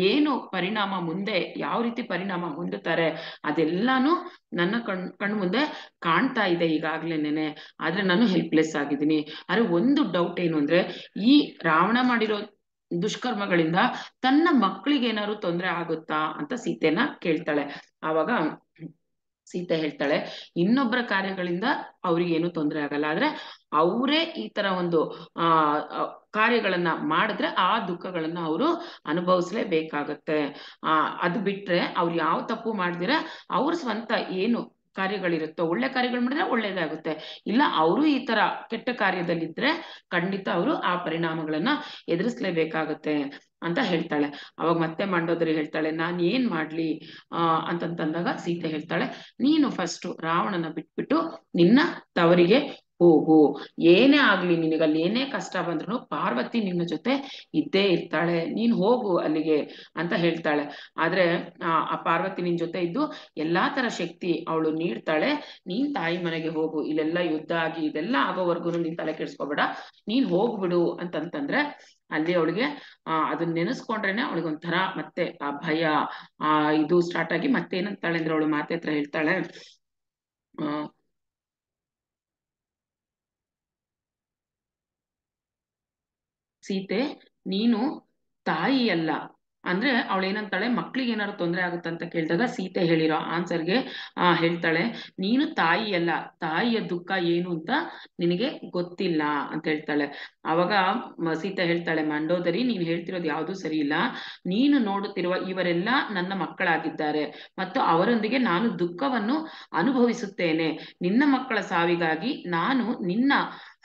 ಏನು ಪರಿಣಾಮ, ಮುಂದೆ ಯಾವ ರೀತಿ ಪರಿಣಾಮ ಹೊಂದುತ್ತಾರೆ ಅದೆಲ್ಲಾನು ನನ್ನ ಕಣ್ ಮುಂದೆ ಕಾಣ್ತಾ ಇದೆ ಈಗಾಗ್ಲೇನೆ, ಆದ್ರೆ ನಾನು ಹೆಲ್ಪ್ಲೆಸ್ ಆಗಿದ್ದೀನಿ. ಆದ್ರೆ ಒಂದು ಡೌಟ್ ಏನು ಅಂದ್ರೆ, ಈ ರಾವಣ ಮಾಡಿರೋ ದುಷ್ಕರ್ಮಗಳಿಂದ ತನ್ನ ಮಕ್ಕಳಿಗೆ ಏನಾದ್ರು ತೊಂದರೆ ಆಗುತ್ತಾ ಅಂತ ಸೀತೆನ ಕೇಳ್ತಾಳೆ. ಆವಾಗ ಸೀತೆ ಹೇಳ್ತಾಳೆ, ಇನ್ನೊಬ್ಬರ ಕಾರ್ಯಗಳಿಂದ ಅವ್ರಿಗೇನು ತೊಂದರೆ ಆಗಲ್ಲ, ಆದ್ರೆ ಅವರೇ ಈ ತರ ಒಂದು ಕಾರ್ಯಗಳನ್ನ ಮಾಡಿದ್ರೆ ಆ ದುಃಖಗಳನ್ನ ಅವರು ಅನುಭವಿಸ್ಲೇಬೇಕಾಗತ್ತೆ. ಅದು ಬಿಟ್ರೆ ಅವ್ರು ಯಾವ ತಪ್ಪು ಮಾಡ್ದಿರ ಅವ್ರ ಸ್ವಂತ ಏನು ಕಾರ್ಯಗಳಿರುತ್ತೋ, ಒಳ್ಳೆ ಕಾರ್ಯಗಳು ಮಾಡಿದ್ರೆ ಒಳ್ಳೇದಾಗುತ್ತೆ, ಇಲ್ಲ ಅವರು ಈ ತರ ಕೆಟ್ಟ ಕಾರ್ಯದಲ್ಲಿದ್ರೆ ಖಂಡಿತ ಅವರು ಆ ಪರಿಣಾಮಗಳನ್ನ ಎದುರಿಸ್ಲೇಬೇಕಾಗತ್ತೆ ಅಂತ ಹೇಳ್ತಾಳೆ. ಅವಾಗ ಮತ್ತೆ ಮಂಡೋದರಿ ಹೇಳ್ತಾಳೆ, ನಾನ್ ಏನ್ ಮಾಡ್ಲಿ ಅಂತಂದಾಗ ಸೀತೆ ಹೇಳ್ತಾಳೆ, ನೀನು ಫಸ್ಟ್ ರಾವಣನ ಬಿಟ್ಬಿಟ್ಟು ನಿನ್ನ ತವರಿಗೆ ಹೋಗು, ಏನೇ ಆಗ್ಲಿ ನಿನಗಲ್ಲಿ ಏನೇ ಕಷ್ಟ ಬಂದ್ರು ಪಾರ್ವತಿ ನಿನ್ನ ಜೊತೆ ಇದ್ದೇ ಇರ್ತಾಳೆ, ನೀನ್ ಹೋಗು ಅಲ್ಲಿಗೆ ಅಂತ ಹೇಳ್ತಾಳೆ. ಆದ್ರೆ ಆ ಪಾರ್ವತಿ ನಿನ್ ಜೊತೆ ಇದ್ದು ಎಲ್ಲಾ ತರ ಶಕ್ತಿ ಅವಳು ನೀಡ್ತಾಳೆ. ನೀನ್ ತಾಯಿ ಮನೆಗೆ ಹೋಗು, ಇಲ್ಲೆಲ್ಲ ಯುದ್ಧ ಆಗಿ ಇದೆಲ್ಲ ಆಗೋವರ್ಗು ನೀನ್ ತಲೆ ಕೆಡ್ಸ್ಕೊಬೇಡ, ನೀನ್ ಹೋಗ್ಬಿಡು ಅಂತಂತಂದ್ರೆ ಅಲ್ಲಿ ಅವಳಿಗೆ ಅದನ್ನ ನೆನೆಸ್ಕೊಂಡ್ರೇನೆ ಅವಳಿಗೆ ಒಂಥರ ಮತ್ತೆ ಆ ಭಯ ಇದು ಸ್ಟಾರ್ಟ್ ಆಗಿ ಮತ್ತೆ ಏನಂತಾಳೆ ಅಂದ್ರೆ ಅವಳು ಮಾತೆ ಹತ್ರ ಹೇಳ್ತಾಳೆ, ಆ ಸೀತೆ ನೀನು ತಾಯಿ ಅಲ್ಲ. ಅಂದ್ರೆ ಅವಳು ಏನಂತಾಳೆ, ಮಕ್ಳಿಗೆ ಏನಾದ್ರು ತೊಂದರೆ ಆಗುತ್ತಂತ ಕೇಳಿದಾಗ ಸೀತೆ ಹೇಳಿರೋ ಆನ್ಸರ್ಗೆ ಹೇಳ್ತಾಳೆ, ನೀನು ತಾಯಿ ಅಲ್ಲ, ತಾಯಿಯ ದುಃಖ ಏನು ಅಂತ ನಿನಗೆ ಗೊತ್ತಿಲ್ಲ ಅಂತ ಹೇಳ್ತಾಳೆ. ಅವಾಗ ಸೀತೆ ಹೇಳ್ತಾಳೆ, ಮಂಡೋದರಿ ನೀನು ಹೇಳ್ತಿರೋದು ಯಾವುದು ಸರಿ ಇಲ್ಲ, ನೀನು ನೋಡುತ್ತಿರುವ ಇವರೆಲ್ಲ ನನ್ನ ಮಕ್ಕಳಾಗಿದ್ದಾರೆ ಮತ್ತು ಅವರೊಂದಿಗೆ ನಾನು ದುಃಖವನ್ನು ಅನುಭವಿಸುತ್ತೇನೆ. ನಿನ್ನ ಮಕ್ಕಳ ಸಾವಿಗಾಗಿ ನಾನು ನಿನ್ನ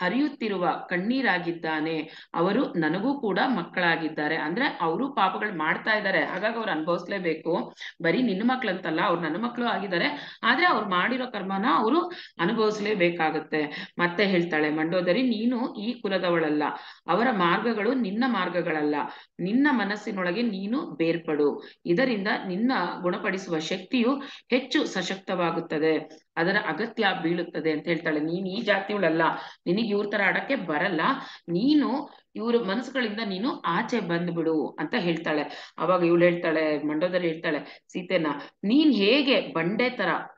ಹರಿಯುತ್ತಿರುವ ಕಣ್ಣೀರಾಗಿದ್ದಾನೆ. ಅವರು ನನಗೂ ಕೂಡ ಮಕ್ಕಳಾಗಿದ್ದಾರೆ, ಅಂದ್ರೆ ಅವರು ಪಾಪಗಳು ಮಾಡ್ತಾ ಇದ್ದಾರೆ, ಹಾಗಾಗಿ ಅವ್ರು ಅನುಭವಿಸ್ಲೇಬೇಕು. ಬರೀ ನಿನ್ನ ಮಕ್ಳಂತಲ್ಲ, ಅವ್ರು ನನ್ನ ಮಕ್ಕಳು ಆಗಿದ್ದಾರೆ, ಆದ್ರೆ ಅವ್ರು ಮಾಡಿರೋ ಕರ್ಮನ ಅವರು ಅನುಭವಿಸ್ಲೇಬೇಕಾಗತ್ತೆ. ಮತ್ತೆ ಹೇಳ್ತಾಳೆ, ಮಂಡೋದರಿ ನೀನು ಈ ಕುಲದವಳಲ್ಲ, ಅವರ ಮಾರ್ಗಗಳು ನಿನ್ನ ಮಾರ್ಗಗಳಲ್ಲ, ನಿನ್ನ ಮನಸ್ಸಿನೊಳಗೆ ನೀನು ಬೇರ್ಪಡು, ಇದರಿಂದ ನಿನ್ನ ಗುಣಪಡಿಸುವ ಶಕ್ತಿಯು ಹೆಚ್ಚು ಸಶಕ್ತವಾಗುತ್ತದೆ, ಅದರ ಅಗತ್ಯ ಬೀಳುತ್ತದೆ ಅಂತ ಹೇಳ್ತಾಳೆ. ನೀನ್ ಈ ಜಾತಿಯವಳಲ್ಲ, ನಿನಗೆ ಇವ್ರ ತರ ಆಡಕ್ಕೆ ಬರಲ್ಲ, ನೀನು ಇವ್ರ ಮನಸ್ಸುಗಳಿಂದ ನೀನು ಆಚೆ ಬಂದ್ಬಿಡು ಅಂತ ಹೇಳ್ತಾಳೆ. ಅವಾಗ ಇವಳು ಹೇಳ್ತಾಳೆ, ಮಂಡೋದರಿ ಹೇಳ್ತಾಳೆ ಸೀತೆನ, ನೀನ್ ಹೇಗೆ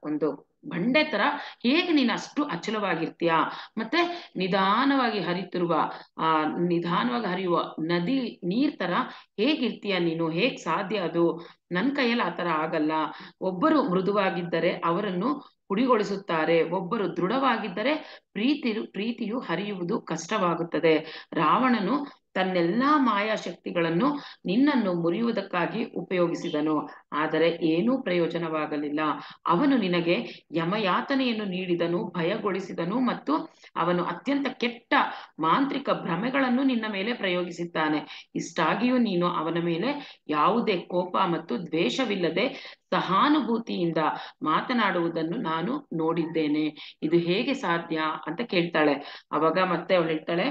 ಒಂದು ಬಂಡೆ ತರ ಹೇಗೆ ನೀನು ಅಷ್ಟು ಅಚಲವಾಗಿರ್ತೀಯ, ಮತ್ತೆ ನಿಧಾನವಾಗಿ ಹರಿತಿರುವ ನಿಧಾನವಾಗಿ ಹರಿಯುವ ನದಿ ನೀರ್ ತರ ಹೇಗಿರ್ತೀಯ ನೀನು, ಹೇಗ್ ಸಾಧ್ಯ ಅದು, ನನ್ ಕೈಯಲ್ಲಿ ಆ ತರ ಆಗಲ್ಲ. ಒಬ್ಬರು ಮೃದುವಾಗಿದ್ದರೆ ಅವರನ್ನು ಪುಡಿಗೊಳಿಸುತ್ತಾರೆ, ಒಬ್ಬರು ದೃಢವಾಗಿದ್ದರೆ ಪ್ರೀತಿಯು ಹರಿಯುವುದು ಕಷ್ಟವಾಗುತ್ತದೆ. ರಾವಣನು ತನ್ನೆಲ್ಲಾ ಮಾಯಾಶಕ್ತಿಗಳನ್ನು ನಿನ್ನನ್ನು ಮುರಿಯುವುದಕ್ಕಾಗಿ ಉಪಯೋಗಿಸಿದನು, ಆದರೆ ಏನೂ ಪ್ರಯೋಜನವಾಗಲಿಲ್ಲ. ಅವನು ನಿನಗೆ ಯಮಯಾತನೆಯನ್ನು ನೀಡಿದನು, ಭಯಗೊಳಿಸಿದನು ಮತ್ತು ಅವನು ಅತ್ಯಂತ ಕೆಟ್ಟ ಮಾಂತ್ರಿಕ ಭ್ರಮೆಗಳನ್ನು ನಿನ್ನ ಮೇಲೆ ಪ್ರಯೋಗಿಸಿದ್ದಾನೆ. ಇಷ್ಟಾಗಿಯೂ ನೀನು ಅವನ ಮೇಲೆ ಯಾವುದೇ ಕೋಪ ಮತ್ತು ದ್ವೇಷವಿಲ್ಲದೆ ಸಹಾನುಭೂತಿಯಿಂದ ಮಾತನಾಡುವುದನ್ನು ನಾನು ನೋಡಿದ್ದೇನೆ, ಇದು ಹೇಗೆ ಸಾಧ್ಯ ಅಂತ ಕೇಳ್ತಾಳೆ. ಅವಾಗ ಮತ್ತೆ ಅವಳು ಹೇಳ್ತಾಳೆ,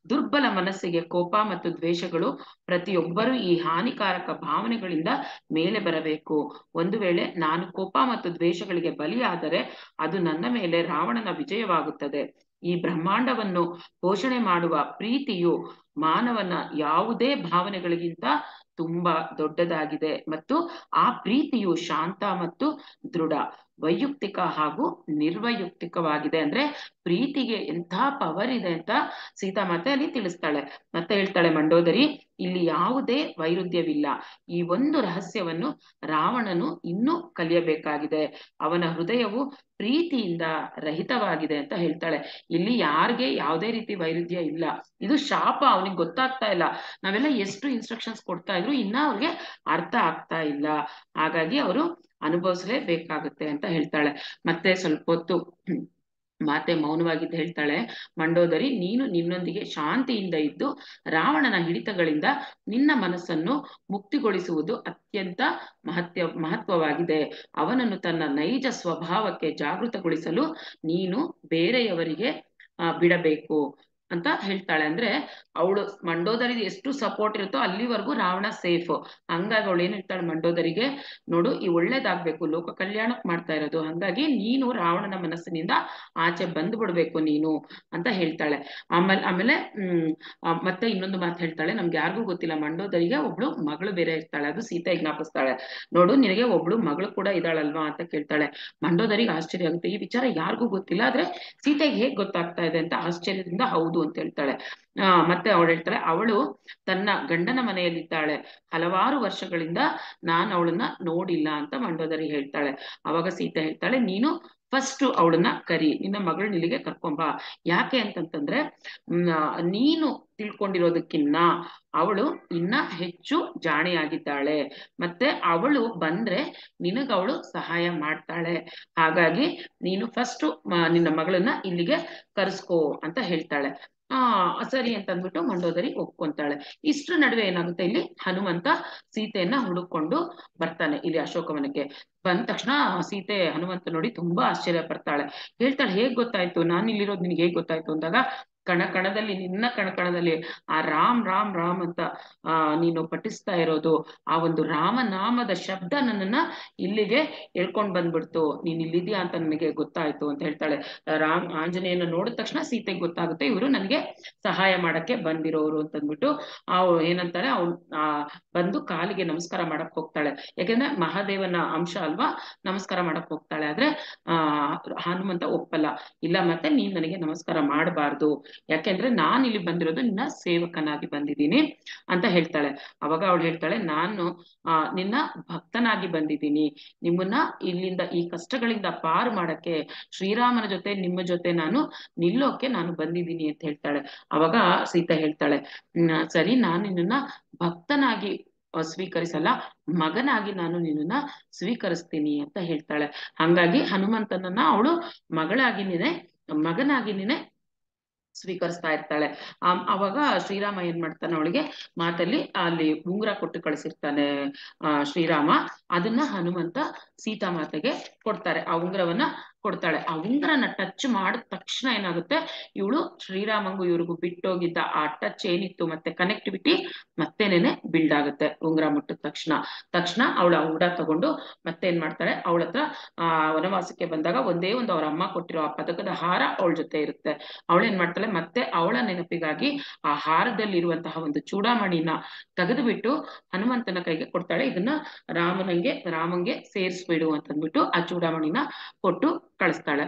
ದುರ್ಬಲ ಮನಸ್ಸಿಗೆ ಕೋಪ ಮತ್ತು ದ್ವೇಷಗಳು ಪ್ರತಿಯೊಬ್ಬರೂ ಈ ಹಾನಿಕಾರಕ ಭಾವನೆಗಳಿಂದ ಮೇಲೆ ಬರಬೇಕು. ಒಂದು ವೇಳೆ ನಾನು ಕೋಪ ಮತ್ತು ದ್ವೇಷಗಳಿಗೆ ಬಲಿಯಾದರೆ ಅದು ನನ್ನ ಮೇಲೆ ರಾವಣನ ವಿಜಯವಾಗುತ್ತದೆ. ಈ ಬ್ರಹ್ಮಾಂಡವನ್ನು ಪೋಷಣೆ ಮಾಡುವ ಪ್ರೀತಿಯು ಮಾನವನ ಯಾವುದೇ ಭಾವನೆಗಳಿಗಿಂತ ತುಂಬಾ ದೊಡ್ಡದಾಗಿದೆ ಮತ್ತು ಆ ಪ್ರೀತಿಯು ಶಾಂತ ಮತ್ತು ದೃಢ, ವೈಯಕ್ತಿಕ ಹಾಗೂ ನಿರ್ವೈಯಕ್ತಿಕವಾಗಿದೆ. ಅಂದ್ರೆ ಪ್ರೀತಿಗೆ ಎಂಥ ಪವರ್ ಇದೆ ಅಂತ ಸೀತಾಮಾತೆ ಅಲ್ಲಿ ತಿಳಿಸ್ತಾಳೆ. ಮತ್ತೆ ಹೇಳ್ತಾಳೆ, ಮಂಡೋದರಿ ಇಲ್ಲಿ ಯಾವುದೇ ವೈರುಧ್ಯವಿಲ್ಲ, ಈ ಒಂದು ರಹಸ್ಯವನ್ನು ರಾವಣನು ಇನ್ನೂ ಕಲಿಯಬೇಕಾಗಿದೆ, ಅವನ ಹೃದಯವು ಪ್ರೀತಿಯಿಂದ ರಹಿತವಾಗಿದೆ ಅಂತ ಹೇಳ್ತಾಳೆ. ಇಲ್ಲಿ ಯಾರಿಗೆ ಯಾವುದೇ ರೀತಿ ವೈರುಧ್ಯ ಇಲ್ಲ, ಇದು ಶಾಪ, ಅವನಿಗೆ ಗೊತ್ತಾಗ್ತಾ ಇಲ್ಲ, ನಾವೆಲ್ಲ ಎಷ್ಟು ಇನ್ಸ್ಟ್ರಕ್ಷನ್ಸ್ ಕೊಡ್ತಾ ಇದ್ರು ಇನ್ನ ಅವ್ರಿಗೆ ಅರ್ಥ ಆಗ್ತಾ ಇಲ್ಲ, ಹಾಗಾಗಿ ಅವರು ಅನುಭವಿಸಲೇಬೇಕಾಗುತ್ತೆ ಅಂತ ಹೇಳ್ತಾಳೆ. ಮತ್ತೆ ಸ್ವಲ್ಪ ಹೊತ್ತು ಮಾತೆ ಮೌನವಾಗಿದ್ದು ಹೇಳ್ತಾಳೆ, ಮಂಡೋದರಿ ನೀನು ನಿನ್ನೊಂದಿಗೆ ಶಾಂತಿಯಿಂದ ಇದ್ದು ರಾವಣನ ಹಿಡಿತಗಳಿಂದ ನಿನ್ನ ಮನಸ್ಸನ್ನು ಮುಕ್ತಿಗೊಳಿಸುವುದು ಅತ್ಯಂತ ಮಹತ್ವವಾಗಿದೆ. ಅವನನ್ನು ತನ್ನ ನೈಜ ಸ್ವಭಾವಕ್ಕೆ ಜಾಗೃತಗೊಳಿಸಲು ನೀನು ಬೇರೆಯವರಿಗೆ ಬಿಡಬೇಕು ಅಂತ ಹೇಳ್ತಾಳೆ. ಅಂದ್ರೆ ಅವಳು ಮಂಡೋದರಿ ಎಷ್ಟು ಸಪೋರ್ಟ್ ಇರುತ್ತೋ ಅಲ್ಲಿವರೆಗೂ ರಾವಣ ಸೇಫ್. ಹಂಗಾಗಿ ಅವಳು ಏನ್ ಹೇಳ್ತಾಳೆ ಮಂಡೋದರಿಗೆ, ನೋಡು ಈ ಒಳ್ಳೇದಾಗ್ಬೇಕು, ಲೋಕ ಕಲ್ಯಾಣಕ್ ಮಾಡ್ತಾ ಇರೋದು, ಹಂಗಾಗಿ ನೀನು ರಾವಣನ ಮನಸ್ಸಿನಿಂದ ಆಚೆ ಬಂದು ಬಿಡ್ಬೇಕು ನೀನು ಅಂತ ಹೇಳ್ತಾಳೆ. ಆಮೇಲೆ ಮತ್ತೆ ಇನ್ನೊಂದು ಮಾತು ಹೇಳ್ತಾಳೆ, ನಮ್ಗೆ ಯಾರಿಗೂ ಗೊತ್ತಿಲ್ಲ, ಮಂಡೋದರಿಗೆ ಒಬ್ಳು ಮಗಳು ಬೇರೆ ಇರ್ತಾಳೆ, ಅದು ಸೀತೆ ಜ್ಞಾಪಿಸ್ತಾಳೆ. ನೋಡು ನಿನಗೆ ಒಬ್ಳು ಮಗಳು ಕೂಡ ಇದ್ದಾಳಲ್ವಾ ಅಂತ ಕೇಳ್ತಾಳೆ. ಮಂಡೋದರಿಗೆ ಆಶ್ಚರ್ಯ ಆಗುತ್ತೆ, ಈ ವಿಚಾರ ಯಾರಿಗೂ ಗೊತ್ತಿಲ್ಲ, ಆದ್ರೆ ಸೀತೆಗೆ ಹೇಗ್ ಗೊತ್ತಾಗ್ತಾ ಇದೆ ಅಂತ ಆಶ್ಚರ್ಯದಿಂದ ಹೌದು ಅಂತ ಹೇಳ್ತಾಳೆ. ಮತ್ತೆ ಅವಳು ಹೇಳ್ತಾಳೆ, ಅವಳು ತನ್ನ ಗಂಡನ ಮನೆಯಲ್ಲಿದ್ದಾಳೆ, ಹಲವಾರು ವರ್ಷಗಳಿಂದ ನಾನು ಅವಳನ್ನ ನೋಡಿಲ್ಲ ಅಂತ ಮಂಡೋದರಿ ಹೇಳ್ತಾಳೆ. ಅವಾಗ ಸೀತೆ ಹೇಳ್ತಾಳೆ, ನೀನು ಫಸ್ಟ್ ಅವಳನ್ನ ಕರಿ, ನಿನ್ನ ಮಗಳನ್ನ ಇಲ್ಲಿಗೆ ಕರ್ಕೊಂಬ. ಯಾಕೆ ಅಂತಂತಂದ್ರೆ ನೀನು ತಿಳ್ಕೊಂಡಿರೋದಕ್ಕಿನ್ನ ಅವಳು ಇನ್ನ ಹೆಚ್ಚು ಜಾಣೆಯಾಗಿದ್ದಾಳೆ, ಮತ್ತೆ ಅವಳು ಬಂದ್ರೆ ನಿನಗವಳು ಸಹಾಯ ಮಾಡ್ತಾಳೆ, ಹಾಗಾಗಿ ನೀನು ಫಸ್ಟ್ ನಿನ್ನ ಮಗಳನ್ನ ಇಲ್ಲಿಗೆ ಕರೆಸ್ಕೋ ಅಂತ ಹೇಳ್ತಾಳೆ. ಸರಿ ಅಂತ ಅಂದ್ಬಿಟ್ಟು ಮಂಡೋದರಿ ಒಪ್ಕೊಂತಾಳೆ. ಇಷ್ಟ್ರ ನಡುವೆ ಏನಾಗುತ್ತೆ, ಇಲ್ಲಿ ಹನುಮಂತ ಸೀತೆಯನ್ನ ಹುಡುಕೊಂಡು ಬರ್ತಾನೆ ಇಲ್ಲಿ ಅಶೋಕವನಕ್ಕೆ. ಬಂದ ತಕ್ಷಣ ಸೀತೆ ಹನುಮಂತ ನೋಡಿ ತುಂಬಾ ಆಶ್ಚರ್ಯ ಪಡ್ತಾಳೆ. ಹೇಳ್ತಾಳೆ, ಹೇಗ್ ಗೊತ್ತಾಯ್ತು, ನಾನು ಇಲ್ಲಿರೋದು ನಿನ್ಗೆ ಹೇಗ್ ಗೊತ್ತಾಯ್ತು ಅಂದಾಗ, ಕಣ ಕಣದಲ್ಲಿ, ನಿನ್ನ ಕಣ ಕಣದಲ್ಲಿ ಆ ರಾಮ್ ರಾಮ್ ರಾಮ್ ಅಂತ ನೀನು ಪಠಿಸ್ತಾ ಇರೋದು, ಆ ಒಂದು ರಾಮನಾಮದ ಶಬ್ದ ನನ್ನನ್ನ ಇಲ್ಲಿಗೆ ಎಳ್ಕೊಂಡ್ ಬಂದ್ಬಿಡ್ತು, ನೀನ್ ಇಲ್ಲಿದ್ಯಾ ಅಂತ ನನಗೆ ಗೊತ್ತಾಯ್ತು ಅಂತ ಹೇಳ್ತಾಳೆ. ಆಂಜನೇಯನ ನೋಡಿದ ತಕ್ಷಣ ಸೀತೆಗೆ ಗೊತ್ತಾಗುತ್ತೆ, ಇವರು ನನಗೆ ಸಹಾಯ ಮಾಡಕ್ಕೆ ಬಂದಿರೋರು ಅಂತಂದ್ಬಿಟ್ಟು ಏನಂತಾರೆ, ಬಂದು ಕಾಲಿಗೆ ನಮಸ್ಕಾರ ಮಾಡಕ್ ಹೋಗ್ತಾಳೆ. ಯಾಕೆಂದ್ರೆ ಮಹಾದೇವನ ಅಂಶ ಅಲ್ವಾ, ನಮಸ್ಕಾರ ಮಾಡಕ್ ಹೋಗ್ತಾಳೆ. ಆದ್ರೆ ಹನುಮಂತ ಒಪ್ಪಲ್ಲ. ಇಲ್ಲ, ಮತ್ತೆ ನೀನ್ ನನಗೆ ನಮಸ್ಕಾರ ಮಾಡಬಾರ್ದು, ಯಾಕೆಂದ್ರೆ ನಾನು ಇಲ್ಲಿ ಬಂದಿರೋದು ನಿನ್ನ ಸೇವಕನಾಗಿ ಬಂದಿದ್ದೀನಿ ಅಂತ ಹೇಳ್ತಾಳೆ. ಅವಾಗ ಅವಳು ಹೇಳ್ತಾಳೆ, ನಾನು ನಿನ್ನ ಭಕ್ತನಾಗಿ ಬಂದಿದ್ದೀನಿ, ನಿಮ್ಮನ್ನ ಇಲ್ಲಿಂದ ಈ ಕಷ್ಟಗಳಿಂದ ಪಾರು ಮಾಡಕ್ಕೆ, ಶ್ರೀರಾಮನ ಜೊತೆ ನಿಮ್ಮ ಜೊತೆ ನಾನು ನಿಲ್ಲೋಕೆ ನಾನು ಬಂದಿದ್ದೀನಿ ಅಂತ ಹೇಳ್ತಾಳೆ. ಅವಾಗ ಸೀತೆ ಹೇಳ್ತಾಳೆ, ಸರಿ, ನಾನು ನಿನ್ನನ್ನ ಭಕ್ತನಾಗಿ ಸ್ವೀಕರಿಸಲ್ಲ, ಮಗನಾಗಿ ನಾನು ನಿನ್ನನ್ನ ಸ್ವೀಕರಿಸ್ತೀನಿ ಅಂತ ಹೇಳ್ತಾಳೆ. ಹಂಗಾಗಿ ಹನುಮಂತನನ್ನ ಅವಳು ಮಗನಾಗಿ ನೀನೆ ಸ್ವೀಕರಿಸ್ತಾ ಇರ್ತಾಳೆ. ಅವಾಗ ಶ್ರೀರಾಮ ಏನ್ ಮಾಡ್ತಾನೆ, ಅವಳಿಗೆ ಮಾತಲ್ಲಿ ಅಲ್ಲಿ ಉಂಗುರ ಕೊಟ್ಟು ಕಳಿಸಿರ್ತಾನೆ ಶ್ರೀರಾಮ. ಅದನ್ನ ಹನುಮಂತ ಸೀತಾಮಾತೆಗೆ ಕೊಡ್ತಾರೆ, ಆ ಉಂಗುರವನ್ನ ಕೊಡ್ತಾಳೆ. ಆ ಉಂಗುರನ ಟಚ್ ಮಾಡಿದ ತಕ್ಷಣ ಏನಾಗುತ್ತೆ, ಇವಳು ಶ್ರೀರಾಮಂಗೂ ಇವ್ರಿಗೂ ಬಿಟ್ಟೋಗಿದ್ದ ಆ ಟಚ್ ಏನಿತ್ತು, ಮತ್ತೆ ಕನೆಕ್ಟಿವಿಟಿ ಮತ್ತೇನೇನೆ ಬಿಲ್ಡ್ ಆಗುತ್ತೆ. ಉಂಗುರ ಮುಟ್ಟಿದ ತಕ್ಷಣ ಅವಳು ಆ ಉಂಗುರ ತಗೊಂಡು ಮತ್ತೆ ಏನ್ ಮಾಡ್ತಾಳೆ, ಅವಳ ಹತ್ರ ವನವಾಸಕ್ಕೆ ಬಂದಾಗ ಒಂದೇ ಒಂದು ಅವ್ರ ಅಮ್ಮ ಕೊಟ್ಟಿರೋ ಆ ಪದಕದ ಹಾರ ಅವಳ ಜೊತೆ ಇರುತ್ತೆ. ಅವಳೇನ್ ಮಾಡ್ತಾಳೆ, ಮತ್ತೆ ಅವಳ ನೆನಪಿಗಾಗಿ ಆ ಹಾರದಲ್ಲಿರುವಂತಹ ಒಂದು ಚೂಡಾಮಣಿನ ತೆಗೆದುಬಿಟ್ಟು ಹನುಮಂತನ ಕೈಗೆ ಕೊಡ್ತಾಳೆ. ಇದನ್ನ ರಾಮಂಗೆ ಸೇರಿಸ್ಬಿಡು ಅಂತಂದ್ಬಿಟ್ಟು ಆ ಚೂಡಾಮಣಿನ ಕೊಟ್ಟು ಕಳಿಸ್ತಾಳೆ.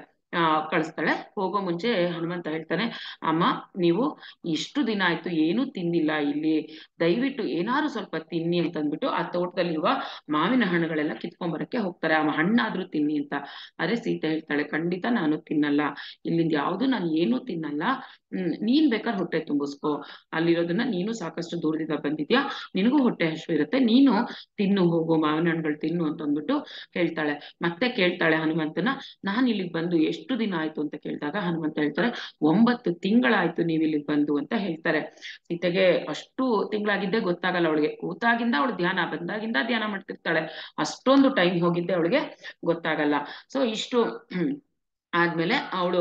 ಹೋಗೋ ಮುಂಚೆ ಹನುಮಂತ ಹೇಳ್ತಾನೆ, ಅಮ್ಮ, ನೀವು ಇಷ್ಟು ದಿನ ಆಯ್ತು ಏನೂ ತಿಂದಿಲ್ಲ, ಇಲ್ಲಿ ದಯವಿಟ್ಟು ಏನಾದ್ರು ಸ್ವಲ್ಪ ತಿನ್ನಿ ಅಂತಂದ್ಬಿಟ್ಟು ಆ ತೋಟದಲ್ಲಿರುವ ಮಾವಿನ ಹಣ್ಣುಗಳೆಲ್ಲ ಕಿತ್ಕೊಂಡ್ಬರಕ್ಕೆ ಹೋಗ್ತಾರೆ, ಆ ಹಣ್ಣಾದ್ರೂ ತಿನ್ನಿ ಅಂತ. ಅದೇ ಸೀತೆ ಹೇಳ್ತಾಳೆ, ಖಂಡಿತ ನಾನು ತಿನ್ನಲ್ಲ, ಇಲ್ಲಿಂದ ಯಾವ್ದು ನಾನು ಏನೂ ತಿನ್ನಲ್ಲ, ನೀನ್ ಬೇಕಾದ್ರೆ ಹೊಟ್ಟೆ ತುಂಬಿಸ್ಕೊ, ಅಲ್ಲಿರೋದನ್ನ ನೀನು ಸಾಕಷ್ಟು ದೂರದಿಂದ ಬಂದಿದ್ಯಾ, ನಿನಗೂ ಹೊಟ್ಟೆ ಹಸಿವು ಇರುತ್ತೆ, ನೀನು ತಿನ್ನು, ಹೋಗು, ಮಾವಿನ ಹಣ್ಣುಗಳು ತಿನ್ನು ಅಂತ ಅಂದ್ಬಿಟ್ಟು ಹೇಳ್ತಾಳೆ. ಮತ್ತೆ ಕೇಳ್ತಾಳೆ ಹನುಮಂತನ, ನಾನ್ ಇಲ್ಲಿಗೆ ಬಂದು ಎಷ್ಟು ದಿನ ಆಯ್ತು ಅಂತ ಕೇಳಿದಾಗ ಹನುಮಂತ ಹೇಳ್ತಾರೆ, 9 ತಿಂಗಳಾಯ್ತು ನೀವು ಇಲ್ಲಿಗೆ ಬಂದು ಅಂತ ಹೇಳ್ತಾರೆ. ಸೀತೆಗೆ ಅಷ್ಟು ತಿಂಗಳಾಗಿದ್ದೇ ಗೊತ್ತಾಗಲ್ಲ ಅವಳಿಗೆ, ಕೂತಾಗಿಂದ ಅವಳು ಬಂದಾಗಿಂದ ಧ್ಯಾನ ಮಾಡ್ತಿರ್ತಾಳೆ, ಅಷ್ಟೊಂದು ಟೈಮ್ ಹೋಗಿದ್ದೆ ಅವಳಿಗೆ ಗೊತ್ತಾಗಲ್ಲ. ಸೊ ಇಷ್ಟು ಆದ್ಮೇಲೆ ಅವಳು